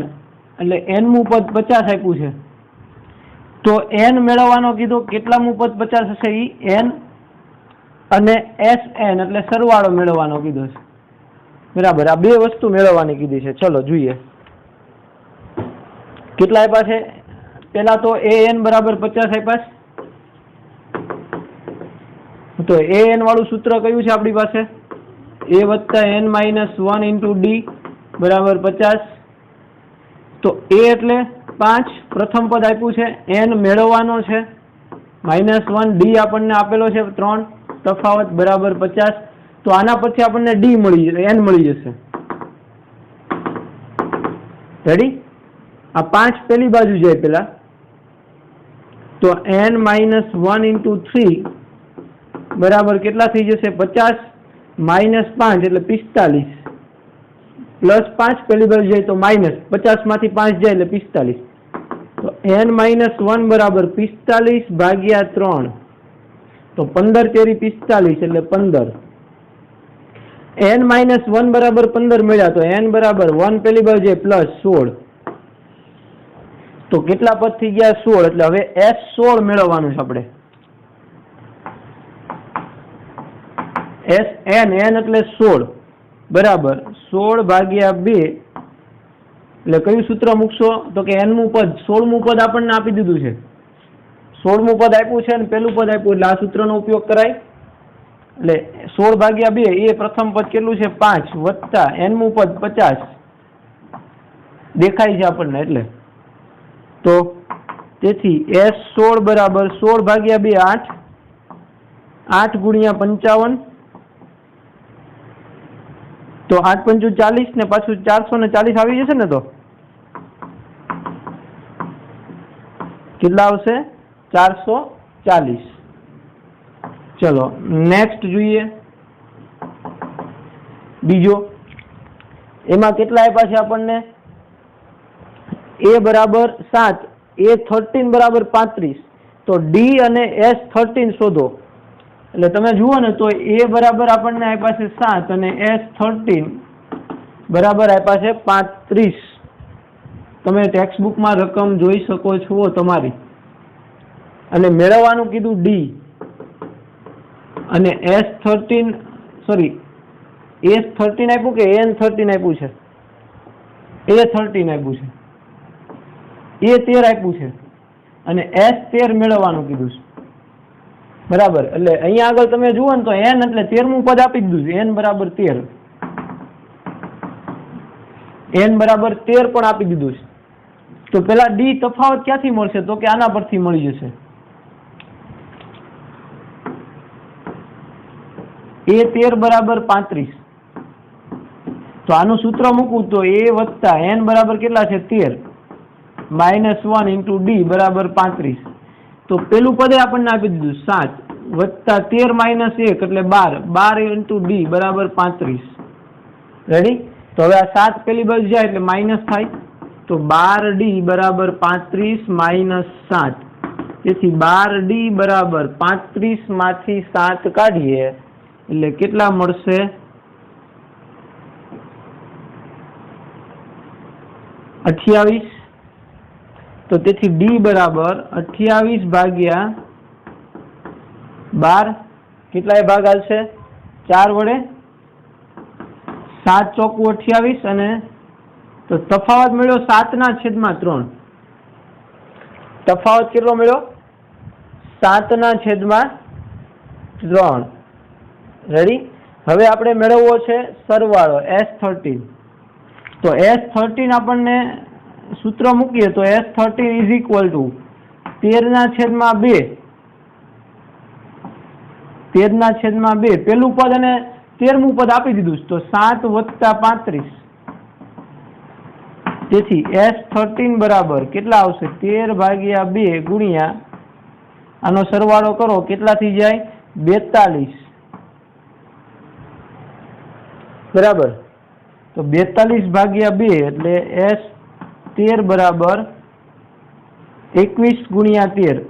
Speaker 1: એટલે n મું પદ 50 આપ્યું છે. તો n મેળવવાનો કીધું. કેટલામું પદ 50 હશે? ઈ n અને sn એટલે સરવાળો મેળવવાનો કીધો છે. બરાબર આ બે વસ્તુ મેળવવાની કીધી છે. ચલો જોઈએ કેટલા આપ્યા છે. પેલા તો an બરાબર 50 આપ્યા છે. તો an વાળું સૂત્ર કયું છે આપણી પાસે? a + n - 1 * d બરાબર 50. તો a એટલે 5 પ્રથમ પદ આપ્યું છે. n મેળવવાનો છે -1, d આપણને આપેલો છે 3, તફાવત બરાબર 50. તો આના પરથી આપણને d મળી જશે, n મળી જશે. રેડી? આ 5 પેલી બાજુ જાય પેલા. તો n - 1 * 3 બરાબર કેટલા થઈ જશે? 50 - 5 એટલે 45. +5 પહેલી બાજુ જાય તો માઇનસ, 50 માંથી 5 જાય એટલે 45. તો n-1 બરાબર 45 ભાગ્યા 3. તો 15 તેરી 45 એટલે 15. n-1 બરાબર 15 મળ્યા તો n બરાબર 1 પહેલી બાજુ જાય +16. તો કેટલા પદ થઈ ગયા? 16. એટલે હવે S16 મેળવવાનું છે આપણે. n એટલે 16 બરાબર 16 ભાગ્યા 2. એટલે કયું સૂત્ર મૂકશો? તો કે n મું પદ 16મું પદ આપણને આપી દીધું છે. 16મું પદ આપ્યું છે અને પેલું પદ આપ્યું એટલે આ સૂત્રનો ઉપયોગ કરાય. એટલે 16 ભાગ્યા 2 એ પ્રથમ પદ કેટલું છે? 5 વત્તા n મું પદ 50 દેખાય છે આપણને. એટલે તો તેથી S16 બરાબર 16 ભાગ્યા 2 8, 8 ગુણ્યા 55. તો 8 × 5 = 40 ને પાછું 440 આવી જશે ને. તો કેટલા આવશે? 440. ચલો નેક્સ્ટ જોઈએ બીજો. એમાં કેટલા આપ્યા છે આપણને? a બરાબર 7, a13 બરાબર 35. તો d અને S13 શોધો. એટલે તમે જુઓ ને તો a બરાબર આપણને આપ્યા છે 7 અને S13 બરાબર આપ્યા છે 35. તમે ટેક્સ્ટ બુકમાં રકમ જોઈ શકો છો તમારી. અને મેળવવાનું કીધું d અને S13 આપ્યું કે n13 આપ્યું છે? a13 આપ્યું છે. a13 આપ્યું છે અને S13 મેળવવાનું કીધું છે. બરાબર. એટલે અહીંયા આગળ તમે જુઓ ને તો n એટલે 13મું પદ આપી દીધું છે. n બરાબર 13. n બરાબર 13 પણ આપી દીધું છે. તો પેલા d તફાવત ક્યાંથી મળશે? તો કે આના પરથી મળી જશે. a13 બરાબર 35. તો આનું સૂત્ર મૂકવું તો a વત્તા n બરાબર કેટલા છે? 13 -1 × d બરાબર 35. તો પેલું પદે આપણને આપી દીધું 7 વત્તા 13 - 1 એટલે 12, 12 × d બરાબર 35. રેડી? તો હવે આ 7 પેલી બાજુ જાય એટલે માઇનસ થાય. તો 12d બરાબર 35 - 7. તેથી 12d બરાબર 35 માંથી 7 કાઢીએ એટલે કેટલા મળશે? 28. તો તેથી d બરાબર 28 ભાગ્યા 12. કેટલાય ભાગ આવશે? 4 વડે. 7 ચોકુ 28 અને તો તફાવત મળ્યો 7/3. તફાવત કેટલો મળ્યો? 7/3. રેડી? હવે આપણે મેળવવો છે સરવાળો S13. તો S13 આપણને સૂત્ર મૂકીએ તો S13 = 13/2. 13/2 પેલું પદ અને 13મું પદ આપી દીધું છે. તો 7 વત્તા 35. તેથી S13 બરાબર કેટલા આવશે? 13/2 ગુણ્યા આનો સરવાળો કરો કેટલા થઈ જાય? 42. બરાબર. તો 42/2 એટલે S13 બરાબર 21 ગુણ્યા 13.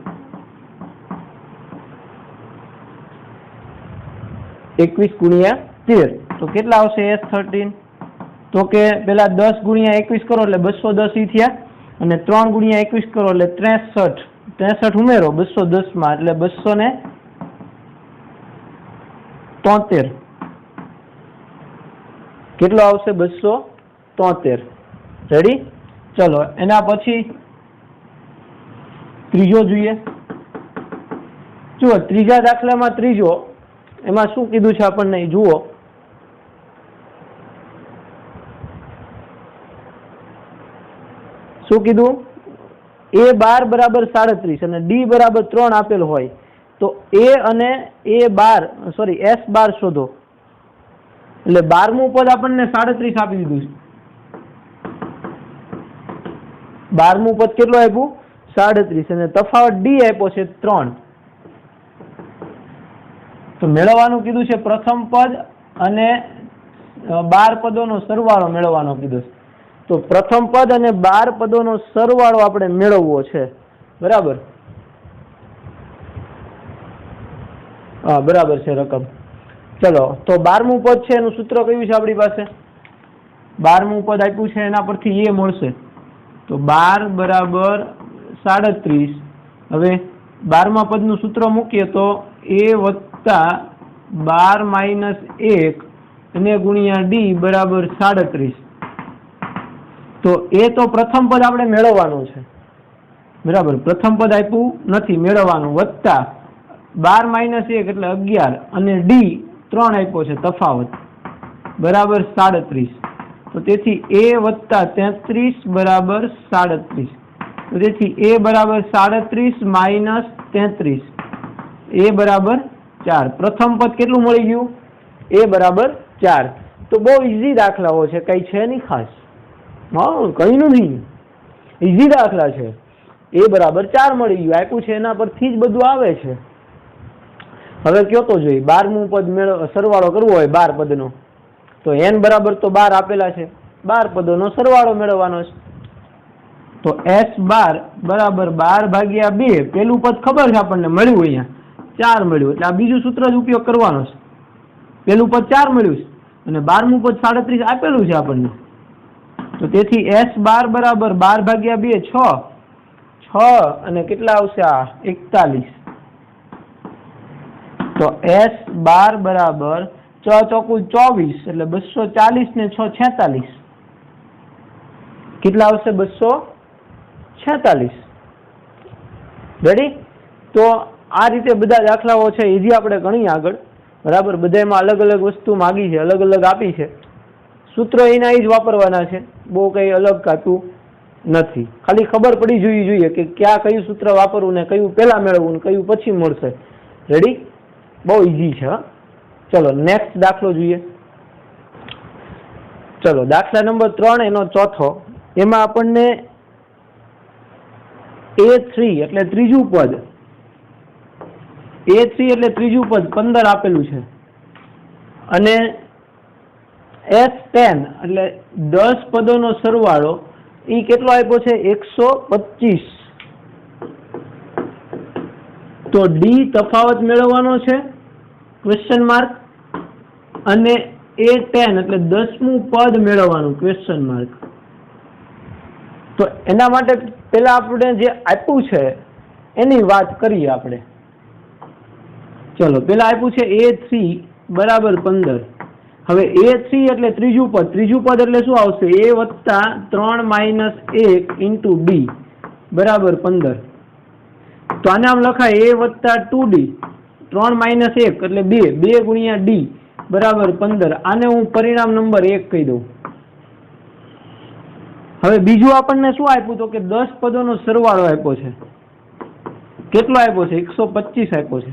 Speaker 1: 21 ગુણ્યા 13. તો કેટલા આવશે S13? તો કે પેલા 10 ગુણ્યા 21 કરો એટલે 210 ઈ થયા અને 3 ગુણ્યા 21 કરો એટલે 63. 63 ઉમેરો 210 માં એટલે 273. કેટલો આવશે? 273. રેડી? ચલો એના પછી ત્રીજો જોઈએ. જુઓ ત્રીજા દાખલામાં ત્રીજો એમાં શું કીધું છે આપણને જુઓ. શું કીધું? a12 બરાબર 37 અને d બરાબર 3 આપેલ હોય તો a અને S12 શોધો. એટલે 12મું પદ આપણને 37 આપી દીધું છે. 12મું પદ કેટલું આપ્યું? 37 અને તફાવત d આપ્યો છે 3. તો મેળવવાનું કીધું છે પ્રથમ પદ અને 12 પદોનો સરવાળો મેળવવાનો કીધો છે. તો પ્રથમ પદ અને 12 પદોનો સરવાળો આપણે મેળવવો છે. બરાબર? હા, બરાબર છે રકમ. ચલો, તો 12મું પદ છે એનું સૂત્ર કયું છે આપણી પાસે? 12મું પદ આપ્યું છે એના પરથી એ મળશે. તો 12 બરાબર 37. હવે 12મા પદનું સૂત્ર મૂકીએ તો a વત્તા 12 માઇનસ 1 અને ગુણ્યા ડી બરાબર 37. તો એ તો પ્રથમ પદ આપણે મેળવવાનું છે. બરાબર? પ્રથમ પદ આપ્યું નથી, મેળવવાનું. વત્તા 12 માઇનસ 1 એટલે 11 અને ડી 3 આપ્યો છે તફાવત બરાબર 37. તો તેથી a વત્તા 33 બરાબર 37. તો તેથી a બરાબર 37 માઇનસ 33, a બરાબર 4. પ્રથમ પદ કેટલું મળી ગયું? a બરાબર 4. તો બહુ ઈઝી દાખલાઓ છે, કઈ છે નહીં ખાસ. હા, કઈ નથી, ઈઝી દાખલા છે. a બરાબર 4 મળી ગયું, આપ્યું છે એના પરથી જ બધું આવે છે. હવે કયો તો જોઈએ, 12મું પદ સરવાળો કરવો હોય 12 પદનો, તો n બરાબર તો 12 આપેલા છે, 12 પદોનો સરવાળો મેળવવાનો છે. તો s12 બરાબર 12 ભાગ્યા 2. પેલું પદ ખબર છે આપણને, મળ્યું અહીંયા 4 મળ્યું, એટલે આ બીજું સૂત્ર જ ઉપયોગ કરવાનો છે. પેલું પદ 4 મળ્યું છે અને 12મું પદ 37 આપેલું છે આપણને. તો તેથી s12 બરાબર 12 ભાગ્યા 2 6 અને કેટલા આવશે? આ 41. તો s12 બરાબર 6 ચોકુ 24 એટલે 240 ને 6 46. કેટલા આવશે? 246. રેડી? તો આ રીતે બધા દાખલાઓ છે, ઈઝી આપણે ગણી આગળ. બરાબર? બધામાં અલગ અલગ વસ્તુ માગી છે, અલગ અલગ આપી છે. સૂત્ર એના જ વાપરવાના છે, બહુ કંઈ અલગ કાતું નથી. ખાલી ખબર પડી જોઈએ કે ક્યાં કયું સૂત્ર વાપરવું ને કયું પહેલા મેળવવું ને કયું પછી મળશે. રેડી? બહુ ઈઝી છે. ચલો નેક્સ્ટ દાખલો જોઈએ. ચલો દાખલા નંબર 3 એનો ચોથો. એમાં આપણને a3 એટલે ત્રીજું પદ, a3 એટલે ત્રીજું પદ 15 આપેલું છે અને s10 એટલે 10 પદોનો સરવાળો એ કેટલો આપ્યો છે? 125. તો ડી તફાવત મેળવવાનો છે ક્વેશ્ચન માર્ક, અને a10 એટલે 10મું પદ મેળવવાનું ક્વેશ્ચન માર્ક. તો એના માટે પેલા આપણે જે આપ્યું છે એની વાત કરીએ આપણે. ચલો, પેલા આપ્યું છે a3 બરાબર 15. હવે a3 એટલે ત્રીજું પદ એટલે શું આવશે? a વત્તા 3 માઇનસ 1 ઇન્ટુ ડી બરાબર 15. તો આને આમ લખાય a વત્તા 2d 3 માઇનસ 1 એટલે 2 ગુણ્યા ડી બરાબર 15. આને હું પરિણામ નંબર 1 કહી દઉં. હવે બીજું આપણને શું આપ્યું? તો કે 10 પદોનો સરવાળો આપ્યો છે. કેટલો આપ્યો છે? 125 આપ્યો છે.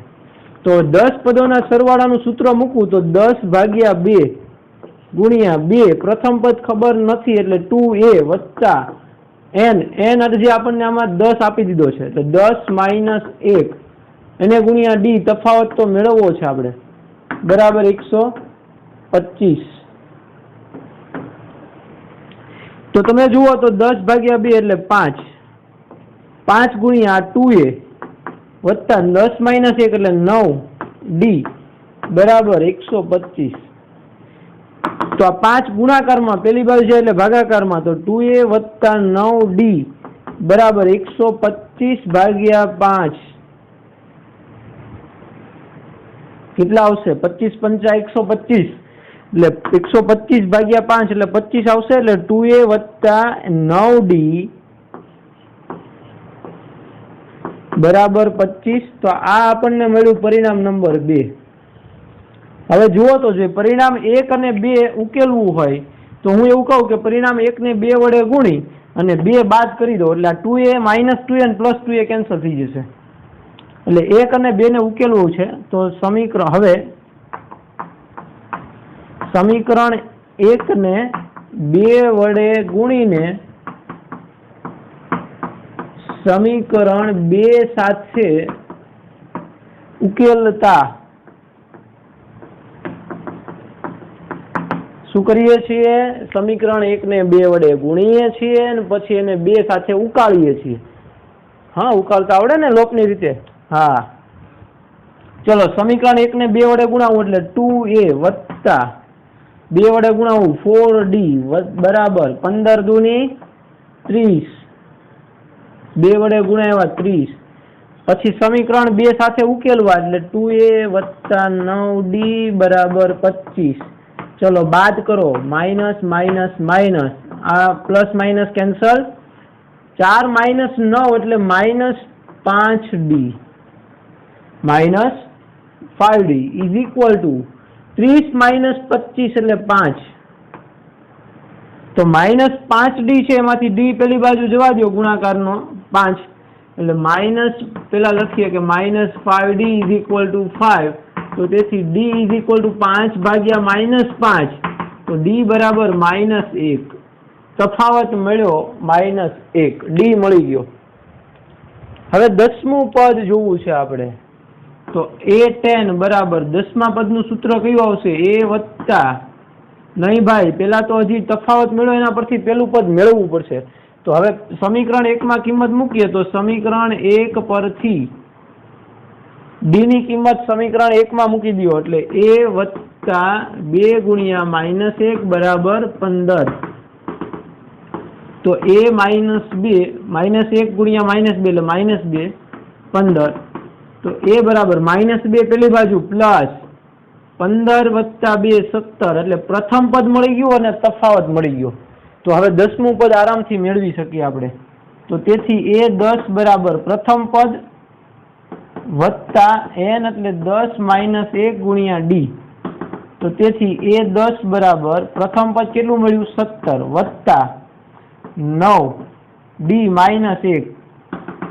Speaker 1: તો 10 પદોના સરવાળાનું સૂત્ર મૂકવું તો 10 ભાગ્યા 2 ગુણ્યા 2. પ્રથમ પદ ખબર નથી એટલે 2a વત્તા n જે આપણને આમાં 10 આપી દીધો છે, એટલે 10 માઇનસ 1 એને ગુણ્યા ડી તફાવત તો મેળવવો છે આપણે બરાબર 125. તો તમે જુઓ તો 10 ભાગ્યા 2 એટલે 5 ગુણ્યા 2a વત્તા 10 માઇનસ 1 એટલે 9 ડી બરાબર 125. તો આ 5 ગુણાકારમાં પેલી બાજુ છે એટલે ભાગાકારમાં, તો 2a વત્તા 9d બરાબર 125 ભાગ્યા 5 કેટલા આવશે? 25 પંચા 125 એટલે 125 ભાગ્યા 5 એટલે 25 આવશે. એટલે 2a વત્તા 9d બરાબર 25. તો આ આપણને મળ્યું પરિણામ નંબર 2. હવે જુઓ તો જોઈએ, પરિણામ 1 અને 2 ઉકેલવું હોય તો હું એવું કહું કે પરિણામ 1 ને 2 વડે ગુણી અને 2 બાદ કરી દો એટલે 2a માઇનસ 2a અને પ્લસ 2a કેન્સલ થઈ જશે. એટલે 1 અને 2 ને ઉકેલવું છે તો સમીકરણ 1 ને 2 વડે ગુણીને સમીકરણ 2 સાથે ઉકેલતા શું કરીએ છીએ? સમીકરણ 1 ને 2 વડે ગુણીએ છીએ અને પછી એને 2 સાથે ઉકાળીએ છીએ. હા, ઉકાળતા આવડે ને લોપની રીતે? હા, ચલો સમીકરણ 1 ને 2 વડે ગુણાવું એટલે 2a વત્તા 2 વડે ગુણાવું 4d બરાબર 15 દુની 30. 2 વડે ગુણાવ્યા 30. પછી સમીકરણ 2 સાથે ઉકેલવા એટલે 2a વત્તા 9d બરાબર 25. ચલો બાદ કરો, માઇનસ માઇનસ માઇનસ, આ પ્લસ માઇનસ કેન્સલ. 4 માઇનસ 9 એટલે minus 5d minus 5d is equal to 30 minus 25 એટલે 5. તો માઇનસ 5d છે, એમાંથી d પેલી બાજુ જવા દો ગુણાકારનો 5 એટલે માઇનસ પેલા લખીએ કે minus 5d is equal to 5. તો તેથી d ઇઝ ઇક્વલ ટુ 5 ભાગ્યા માઇનસ 5. તો d બરાબર -1. તફાવત મળ્યો -1. d મળી ગયો. હવે 10મું પદ જોવું છે આપણે. તો a10 બરાબર 10મા પદનું સૂત્ર કયું આવશે? a વત્તા, નહીં ભાઈ, પેલા તો હજી તફાવત મળ્યો એના પરથી પેલું પદ મેળવવું પડશે. તો હવે સમીકરણ 1 માં કિંમત મૂકીએ તો સમીકરણ 1 પરથી d ની કિંમત સમીકરણ 1 માં મૂકી દો એટલે a વત્તા 2 ગુણ્યા -1 બરાબર 15. તો a -1 ગુણ્યા -2 એટલે -2 15. તો a બરાબર -2 પેલી બાજુ પ્લસ 15 વત્તા 2 17 એટલે પ્રથમ પદ મળી ગયું અને તફાવત મળી ગયો. તો હવે 10મું પદ આરામથી મેળવી શકીએ આપણે. તો તેથી a10 બરાબર પ્રથમ પદ વત્તા n એટલે 10 -1 ગુણ્યા d. તો તેથી a10 બરાબર પ્રથમ પદ કેટલું મળ્યું? 17 વત્તા 9 d -1.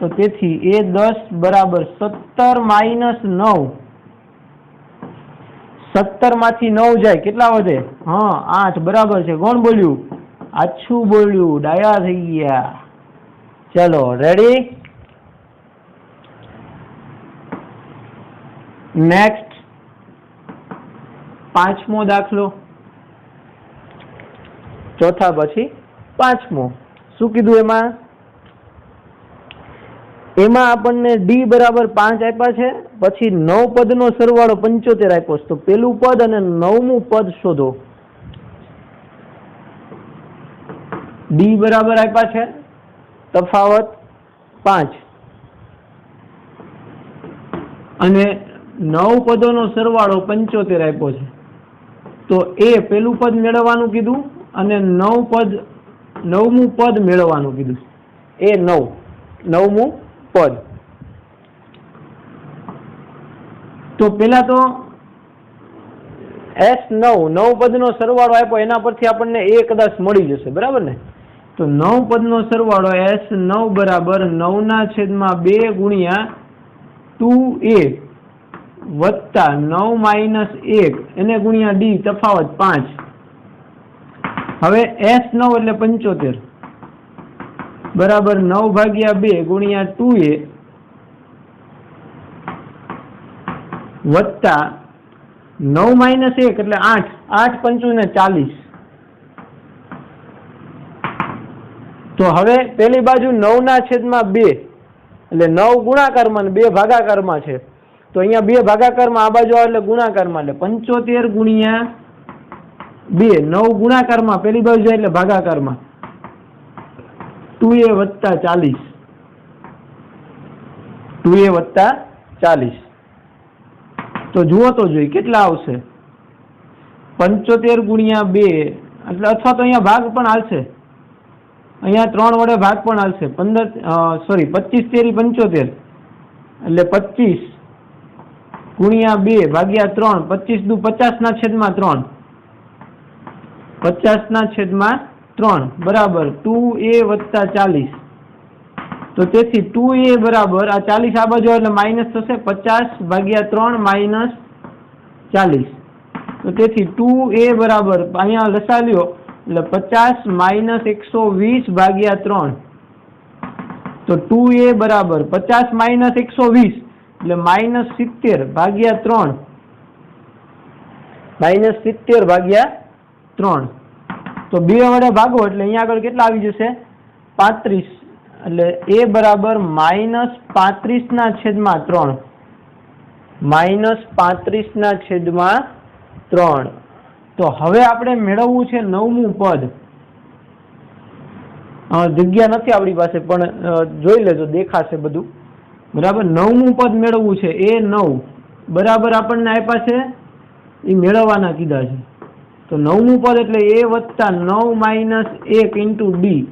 Speaker 1: તો તેથી a10 બરાબર 17 -9. 17 માંથી 9 જાય કેટલા વધે? હા, 8 બરાબર છે. કોણ બોલ્યું? આછું બોલ્યું, ડાયા થઈ ગયા. ચલો રેડી. નેક્સ્ટ 5મો દાખલો. ચોથા પછી 5મો. શું કીધું એમાં? એમાં આપણને d બરાબર 5 આપ્યા છે, પછી 9 પદનો સરવાળો 75 આપ્યો છે. તો પેલું પદ અને 9મું પદ શોધો. d બરાબર આપ્યા છે, તફાવત 5 અને 9 પદોનો સરવાળો 75 આપ્યો છે. તો એ પેલું પદ મેળવવાનું કીધું અને 9મું પદ મેળવવાનું કીધું. એ 9મું પદ. તો પેલા તો S9 પદનો સરવાળો આપ્યો, એના પરથી આપણને a કદાચ મળી જશે, બરાબર ને? તો 9 પદનો સરવાળો S9 બરાબર 9/2 ગુણ્યા 2a વત્તા 9 - 1 એને ગુણ્યા d તફાવત 5. હવે S9 એટલે 75 બરાબર 9/2 ગુણ્યા 2a વત્તા 9 - 1 એટલે 8. 8 પંચું ને 40. તો હવે પેલી બાજુ 9/2 એટલે 9 ગુણાકારમાં અને 2 ભાગાકારમાં છે. તો અહીંયા 2 ભાગાકારમાં આ બાજુ આવે એટલે ગુણાકારમાં, એટલે 75 ગુણ્યા 2. 9 ગુણાકારમાં પેલી બાજુ જાય એટલે ભાગાકારમાં 2a વત્તા 40. 2a વત્તા 40. તો જુઓ તો જોઈ કેટલા આવશે. 75 ગુણ્યા 2 એટલે, અથવા તો અહીંયા ભાગ પણ હાલશે, અહીંયા 3 વડે ભાગ પણ હાલશે. 25 તેરી 75 એટલે 25 ગુણ્યા 2 ભાગ્યા 3. 25 દુ 50/3. 50/3 બરાબર 2a વત્તા 40. તો તેથી 2a બરાબર આ 40 આ બાજુ એટલે માઇનસ થશે. 50/3 -40. તો તેથી 2a બરાબર અહીંયા લસા લ્યો એટલે 50 - 120/3. તો 2a બરાબર 50 - 120 એટલે -70/3. -70/3 3 તો 2 વડે ભાગો એટલે અહીંયા આગળ કેટલા આવી જશે 35 એટલે a બરાબર -35/3 -35/3 તો હવે આપણે મેળવવું છે 9મું પદ જગ્યા નથી આપણી પાસે પણ જોઈ લેજો દેખાશે બધું બરાબર 9મું પદ મેળવવું છે એ 9 બરાબર આપણને આપ્યા છે એ મેળવવાના કીધા છે તો 9મું પદ એટલે a વત્તા 9 - 1 × d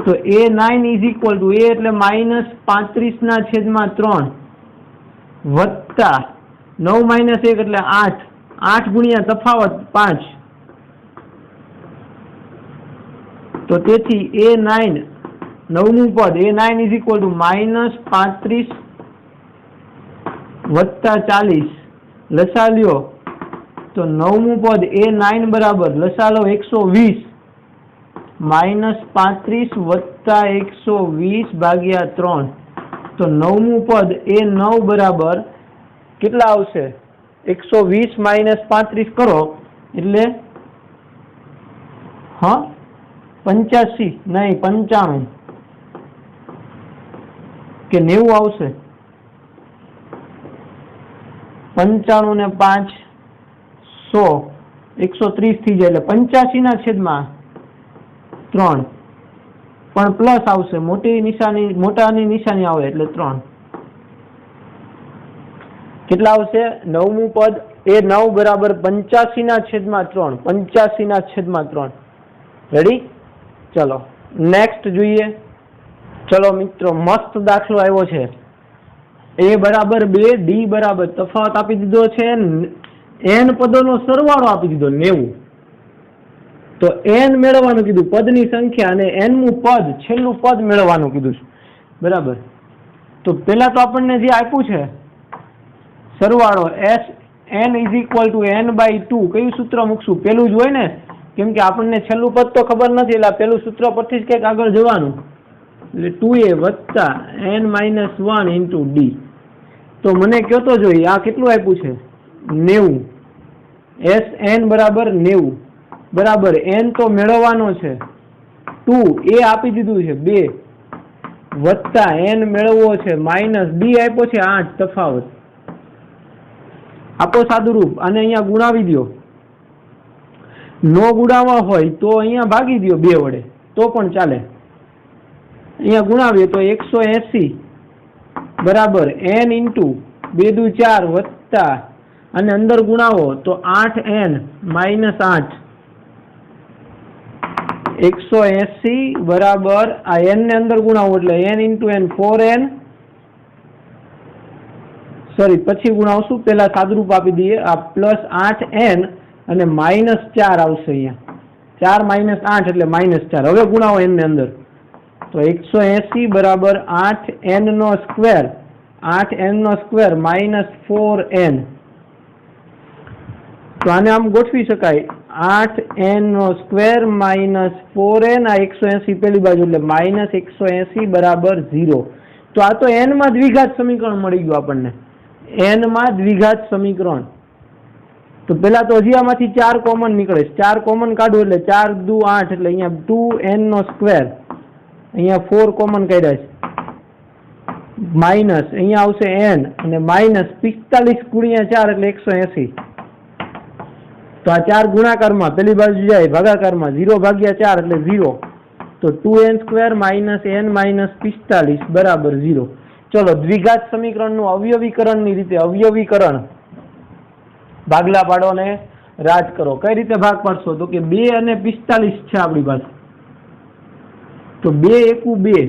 Speaker 1: તો a9 = a એટલે -35/3 વત્તા 9 - 1 એટલે 8 8 ગુણ્યા તફાવત 5 તો તેથી a9 9મું પદ a9 = -35 વત્તા 40 લસા લ્યો તો 9મું પદ a9 બરાબર લસા લો 120 -35 વત્તા 120 ભાગ્યા 3 તો 9મું પદ a9 બરાબર કેટલા આવશે 120 - 35 કરો એટલે 85 નહીં 95 કે 90 આવશે 95 ને 5 100 130 થઈ જાય એટલે 85/3 પણ પ્લસ આવશે મોટાની નિશાની આવે એટલે 3 કેટલા આવશે 9મું પદ a9 બરાબર 85/3 85/3 રેડી ચલો નેક્સ્ટ જોઈએ ચલો મિત્રો મસ્ત દાખલો આવ્યો છે a બરાબર 2 d બરાબર તફાવત આપી દીધો છે n પદોનો સરવાળો આપી દીધો 90 તો n મેળવવાનું કીધું પદની સંખ્યા અને nમું પદ છેલ્લું પદ મેળવવાનું કીધું છે બરાબર તો પહેલા તો આપણને જે આપ્યું છે સરવાળો n = n/2 કયું સૂત્ર મૂકશું પેલું જ હોય ને કેમ કે આપણને છેલ્લું પદ તો ખબર નથી એટલે પેલું સૂત્ર પરથી જ કંઈક આગળ જવાનું એટલે 2a વત્તા n - 1 × d તો મને કહો તો જોઈએ આ કેટલું આપ્યું છે 90 sn બરાબર 90 બરાબર n તો મેળવવાનો છે 2 a આપી દીધું છે 2 વત્તા n મેળવવો છે માઇનસ d આપ્યો છે 8 તફાવત આપો સાદું રૂપ અને અહીંયા ગુણાવી દો નો ગુણાવા હોય તો અહીંયા ભાગી દો 2 વડે તો પણ ચાલે અહીંયા ગુણાવીએ તો 180 બરાબર n × 2 × 4 વત્તા અને અંદર ગુણાવો તો 8n - 8 180 બરાબર આ n ને અંદર ગુણાવો એટલે n × n 4n સોરી પછી ગુણાવશું પેલા સાદુરૂપ આપી દઈએ આ +8n અને -4 આવશે અહીંયા 4 - 8 એટલે -4 હવે ગુણાવો n ને અંદર તો 180 બરાબર 8n² 8n² -4n તો આને આમ ગોઠવી શકાય 8n² -4n આ 180 પેલી બાજુ એટલે -180 બરાબર 0 તો આ તો n માં દ્વિઘાત સમીકરણ મળી ગયું આપણને n માં દ્વિઘાત સમીકરણ તો પેલા તો હજી આમાંથી 4 કોમન નીકળે 4 કોમન કાઢો એટલે 4 × 2 = 8 એટલે અહીંયા 2n² અહીંયા 4 કોમન કાઢ્યા છે માઇનસ અહીંયા આવશે n અને -45 × 4 એટલે 180 તો આ 4 ગુણાકારમાં પેલી બાજુ જાય ભાગાકારમાં 0/4 એટલે 0 તો 2n² - n - 45 બરાબર 0 ચલો દ્વિઘાત સમીકરણનું અવયવીકરણની રીતે અવયવીકરણ ભાગલા પાડો ને રાજ કરો કઈ રીતે ભાગ પાડશો તો કે 2 અને 45 છે આપણી પાસે તો 2 × 2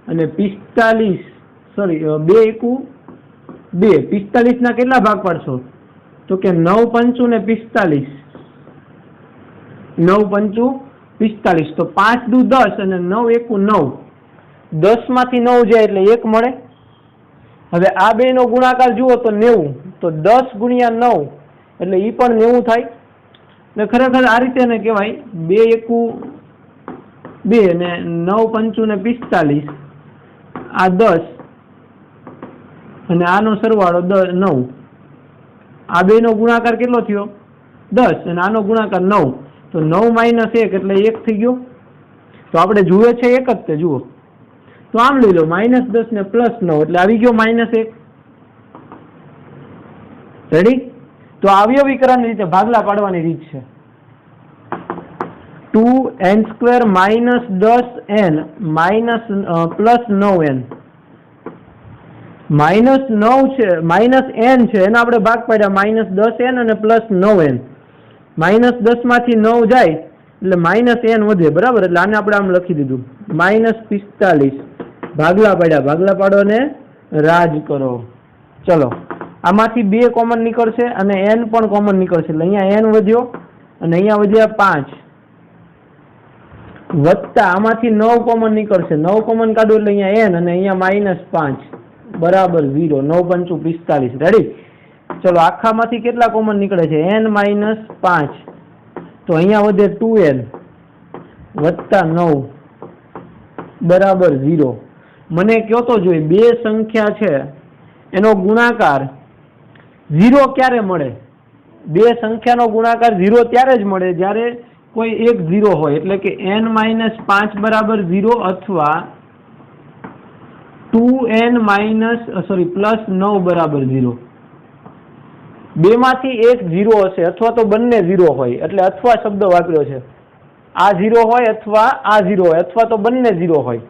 Speaker 1: અને 45 સોરી 2 × 2 45 ના કેટલા ભાગ પાડશો તો કે 9 × 5 ને 45 9 × 5 45 તો 5 × 2 10 અને 9 × 1 9 10 માંથી 9 જાય એટલે 1 મળે હવે આ બે નો ગુણાકાર જુઓ તો 90 તો 10 × 9 એટલે ઈ પણ 90 થાય એટલે ખરેખર આ રીતે ને કહેવાય 2 × 2 અને 9 × 5 ને 45 આ 10 અને આનો સરવાળો 9 આ બે નો ગુણાકાર કેટલો થયો 10 અને આનો ગુણાકાર 9, તો 9 માઇનસ 1 એટલે 1 થઈ ગયો. તો આપણે જુએ છે એક જ તે જુઓ, તો આમ લઈ લો -10 ને +9 એટલે આવી ગયો -1. રેડી? તો અવયવીકરણ રીતે ભાગલા પાડવાની રીત છે 2n² -10n +9n. -9 છે, -n છે એના આપણે ભાગ પાડ્યા -10n અને +9n. -10 માંથી 9 જાય એટલે -n વધે, બરાબર? એટલે આને આપણે આમ લખી દીધું -45. ભાગલા પાડ્યા, ભાગલા પાડો ને રાજ કરો. ચલો, આમાંથી 2 કોમન નીકળશે અને n પણ કોમન નીકળશે, એટલે અહીંયા n વધ્યો અને અહીંયા વધ્યા 5 વત્તા આમાંથી 9 કોમન નીકળશે, 9 કોમન કાઢો એટલે અહીંયા n અને અહીંયા -5 બરાબર 0. 9 × 5 = 45. રેડી? ચલો, આખામાંથી કેટલા કોમન નીકળે છે? n - 5. તો અહીંયા વધે 2n વત્તા 9 બરાબર 0. મને કયો તો જોઈએ, બે સંખ્યા છે એનો ગુણાકાર 0 ક્યારે મળે? બે સંખ્યાનો ગુણાકાર 0 ત્યારે જ મળે જ્યારે કોઈ એક 0 હોય, એટલે કે n - 5 બરાબર 0 અથવા 2n +9 બરાબર 0. બેમાંથી એક 0 હશે અથવા તો બંને 0 હોય, એટલે અથવા શબ્દ વાપર્યો છે. આ 0 હોય અથવા આ 0 હોય અથવા તો બંને 0 હોય,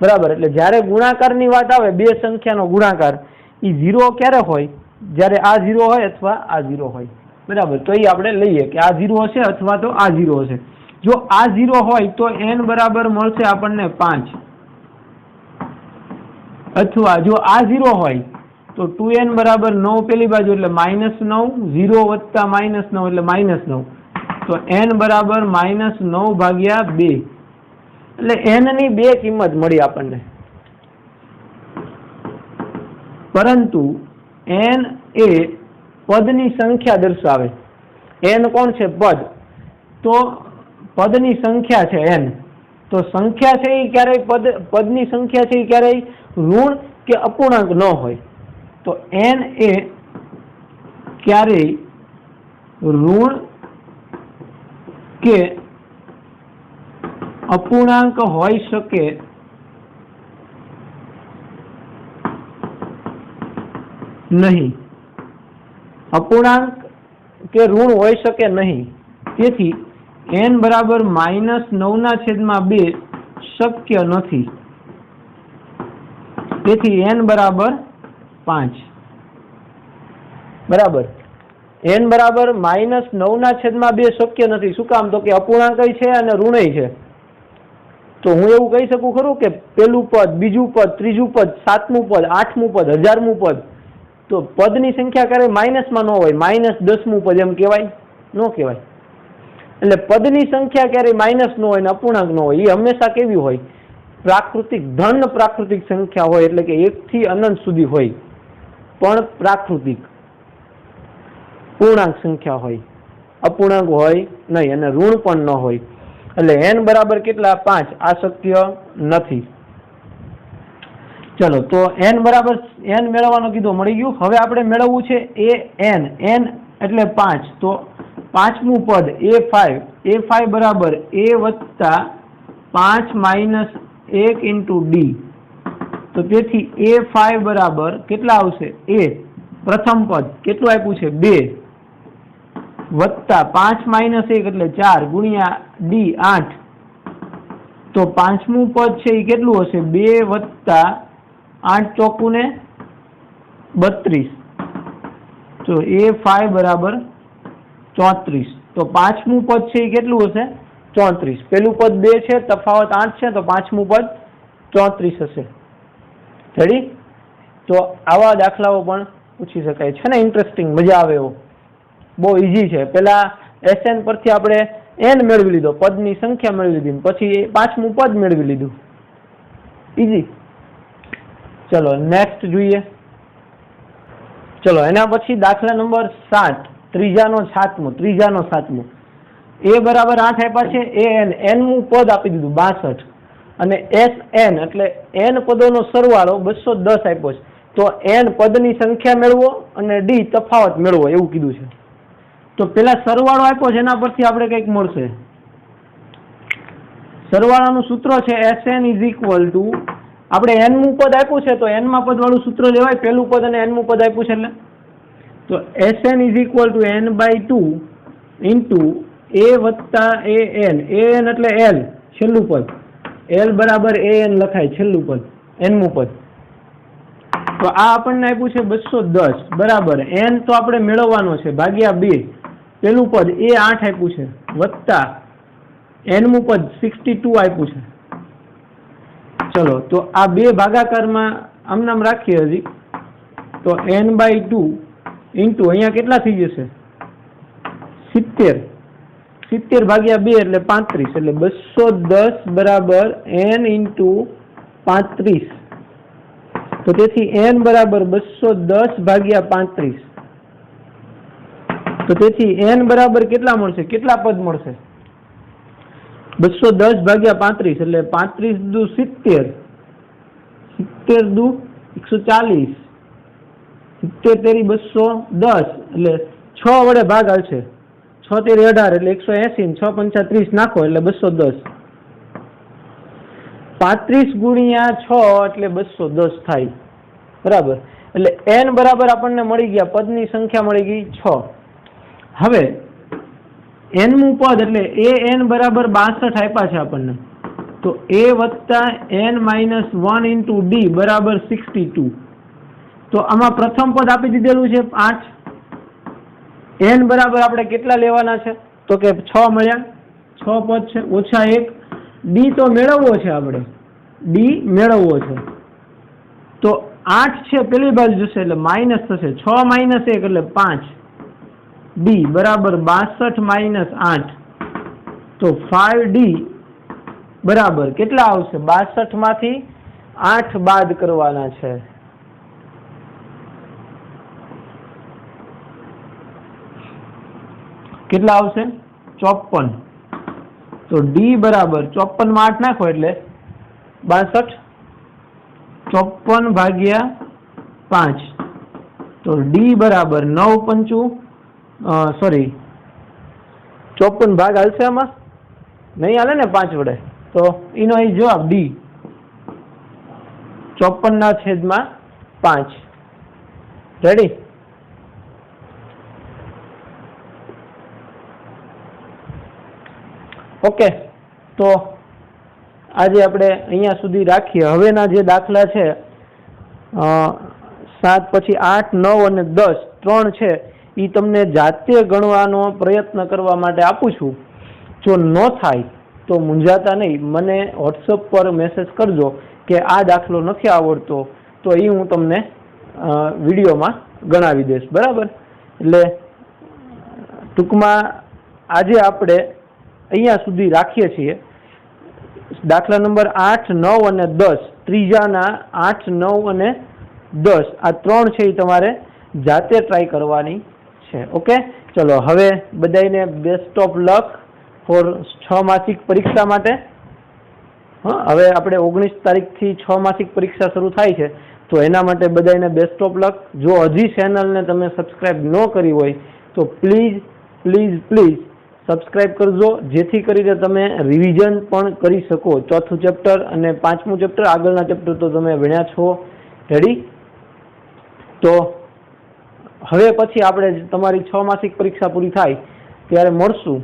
Speaker 1: બરાબર? એટલે જ્યારે ગુણાકારની વાત આવે, બે સંખ્યાનો ગુણાકાર, એ 0 ક્યારે હોય? જ્યારે આ 0 હોય અથવા આ 0 હોય, બરાબર? તો એ આપણે લઈએ કે આ 0 હશે અથવા તો આ 0 હશે. જો આ 0 હોય તો n બરાબર મળશે આપણને 5, અથવા જો આ 0 હોય તો 2n બરાબર 9 પેલી બાજુ એટલે -9, 0 વત્તા -9 એટલે -9, તો n બરાબર -9/2. એટલે n ની 2 કિંમત મળી આપણને, પરંતુ n એ પદની સંખ્યા દર્શાવે. n કોણ છે? પદ. તો પદની સંખ્યા છે n. તો સંખ્યા છે એ ક્યારેય પદની સંખ્યા છે એ ક્યારેય ઋણ કે અપૂર્ણાંક ન હોય. તો n એ ક્યારેય ઋણ કે અપૂર્ણાંક હોઈ શકે નહીં. અપૂર્ણાંક કે ઋણ હોઈ શકે નહીં. તેથી n બરાબર -9/2 શક્ય નથી. તેથી n બરાબર 5. બરાબર? n બરાબર -9/2 શક્ય નથી. શું કામ? તો કે અપૂર્ણાંક છે અને ઋણય છે. તો હું એવું કહી શકું ખરું કે પેલું પદ, બીજું પદ, ત્રીજું પદ, 7મું પદ, 8મું પદ, 1000મું પદ, તો પદની સંખ્યા ક્યારેય માઇનસમાં ન હોય, -10મું પદ એમ કહેવાય? ન કહેવાય. એટલે પદની સંખ્યા ક્યારેય માઇનસ ન હોય ને અપૂર્ણાંક ન હોય. એ હંમેશા કેવી હોય? પ્રાકૃતિક, ધન પ્રાકૃતિક સંખ્યા હોય, એટલે કે 1 થી અનંત સુધી હોય, પણ પ્રાકૃતિક. પૂર્ણાંક સંખ્યા હોય, અપૂર્ણાંક હોય નહીં, અને ઋણ પણ ન હોય. એટલે n બરાબર કેટલા? 5. આ શક્ય નથી. ચલો, તો n બરાબર n મેળવવાનો કીધો, મળી ગયું. હવે આપણે મેળવવું છે n. n એટલે 5. તો 5મું પદ a5. a5 બરાબર a વત્તા 5 - 1 × d. તો તેથી a5 બરાબર કેટલા આવશે? a પ્રથમ પદ કેટલું આપ્યું છે? 2 વત્તા 5 - 1 એટલે 4 ગુણ્યા d 8. તો 5મું પદ છે એ કેટલું હશે? 2 વત્તા 8 ચોકું ને 32. તો a5 બરાબર 34. તો 5મું પદ છે એ કેટલું હશે? 34. પેલું પદ 2 છે, તફાવત 8 છે, તો 5મું પદ 34 હશે. રેડી? તો આવા દાખલાઓ પણ પૂછી શકાય છે ને, ઇન્ટરેસ્ટિંગ, મજા આવે એવો. બહુ ઈઝી છે. પેલા SN પરથી આપણે n મેળવી લીધો, પદની સંખ્યા મેળવી લીધી, પછી 5મું પદ મેળવી લીધું. ઈઝી. ચલો નેક્સ્ટ જોઈએ. ચલો એના પછી દાખલા નંબર 7, ત્રીજાનો સાતમો. a બરાબર 8 આપ્યા છે. n મું પદ આપી દીધું 62 અને SN એટલે n પદોનો સરવાળો 210 આપ્યો છે. તો n પદની સંખ્યા મેળવો અને d તફાવત મેળવો એવું કીધું છે. તો પેલા સરવાળો આપ્યો છે એના પરથી આપણે કંઈક મળશે. સરવાળાનું સૂત્ર છે Sn ઇઝ ઇક્વલ ટુ, આપણે n-મું પદ આપ્યું છે તો n-માં પદ વાળું સૂત્ર લેવાય, પહેલું પદ અને n-મું પદ આપ્યું છે એટલે. તો Sn is equal to n/2 into a વત્તા an. an એટલે l છેલ્લું પદ, l બરાબર an લખાય છેલ્લું પદ, n-મું પદ. તો આ આપણને આપ્યું છે 210 બરાબર n તો આપણે મેળવવાનો છે ભાગ્યા 2, પેલું પદ એ 8 આપ્યું છે વત્તા n-મું પદ 62 આપ્યું છે. ચલો તો આ બે ભાગાકારમાં આમ નામ રાખીએ હજી, તો n/2 ઇન્ટુ અહીંયા કેટલા થઈ જશે 70, 70 ભાગ્યા 2 એટલે 35, એટલે 210 બરાબર n ઇન્ટુ 35. તો તેથી n બરાબર 210 ભાગ્યા 35. તો તેથી n બરાબર કેટલા મળશે, કેટલા પદ મળશે? 210 ભાગ્યા 35 એટલે 35 દુ 70, 70 દુ 140, 70 તેરી 210 એટલે 6 વડે ભાગ આવશે, 6 તેરી 18 એટલે 180, 6 પંચા 30 નાખો એટલે 210. 35 ગુણ્યા 6 એટલે 210 થાય બરાબર. એટલે n બરાબર આપણને મળી ગયા, પદની સંખ્યા મળી ગઈ 6. હવે n-મું પદ એટલે an બરાબર 62 આપ્યા છે આપણને, તો a વત્તા n-1 ઇન્ટુ d બરાબર 62. તો આમાં પ્રથમ પદ આપી દીધેલું છે 8. n બરાબર આપણે કેટલા લેવાના છે, તો કે 6 મળ્યા, 6 પદ છે ઓછા 1. d તો મેળવવો છે આપણે, d મેળવવો છે તો 8 છે પેલી બાજુ જશે એટલે માઇનસ થશે, 6 માઇનસ 1 એટલે 5, d બરાબર 62 માઇનસ 8. તો 5d બરાબર કેટલા આવશે, 62 માંથી 8 બાદ કરવાના છે. કેટલા આવશે 54. તો d બરાબર 54 માં 8 નાખો એટલે 62, 54 ભાગ્યા 5. તો d બરાબર 9 54 ભાગ હાલશે આમાં, નહીં હાલે ને 5 વડે, તો એનો અહીં જવાબ d 54/5. રેડી? ઓકે, તો આજે આપણે અહીંયા સુધી રાખીએ. હવેના જે દાખલા છે 7 પછી 8, 9 અને 10 3 છે એ તમને જાતે ગણવાનો પ્રયત્ન કરવા માટે આપું છું. જો ન થાય તો મૂંઝાતા નહીં, મને વોટ્સઅપ પર મેસેજ કરજો કે આ દાખલો નથી આવડતો, તો એ હું તમને વિડીયોમાં ગણાવી દઈશ બરાબર. એટલે ટૂંકમાં આજે આપણે અહીંયા સુધી રાખીએ છીએ. દાખલા નંબર 8, 9 અને 10, ત્રીજાના 8, 9 અને 10 આ 3 છે એ તમારે જાતે ટ્રાય કરવાની છે. ઓકે, ચલો હવે બધાને બેસ્ટ ઓફ લક ફોર 6 માસિક પરીક્ષા માટે. હવે આપણે 19 તારીખથી 6 માસિક પરીક્ષા શરૂ થાય છે, તો એના માટે બધાને બેસ્ટ ઓફ લક. જો હજી ચેનલને તમે સબસ્ક્રાઈબ ન કરી હોય તો પ્લીઝ પ્લીઝ પ્લીઝ સબસ્ક્રાઈબ કરજો, જેથી કરીને તમે રિવિઝન પણ કરી શકો. 4થું ચેપ્ટર અને 5મું ચેપ્ટર, આગળના ચેપ્ટર તો તમે ભણ્યા છો. રેડી? તો હવે પછી આપણે તમારી 6 માસિક પરીક્ષા પૂરી થાય ત્યારે મળશું.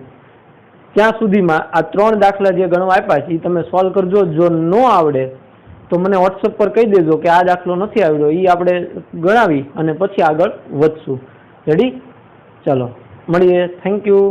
Speaker 1: ત્યાં સુધીમાં આ 3 દાખલા જે ગણવા આપ્યા છે એ તમે સોલ્વ કરજો. જો ન આવડે તો મને વોટ્સઅપ પર કહી દેજો કે આ દાખલો નથી આવડ્યો, એ આપણે ગણાવી અને પછી આગળ વધશું. રેડી? ચલો મળીએ. Thank you.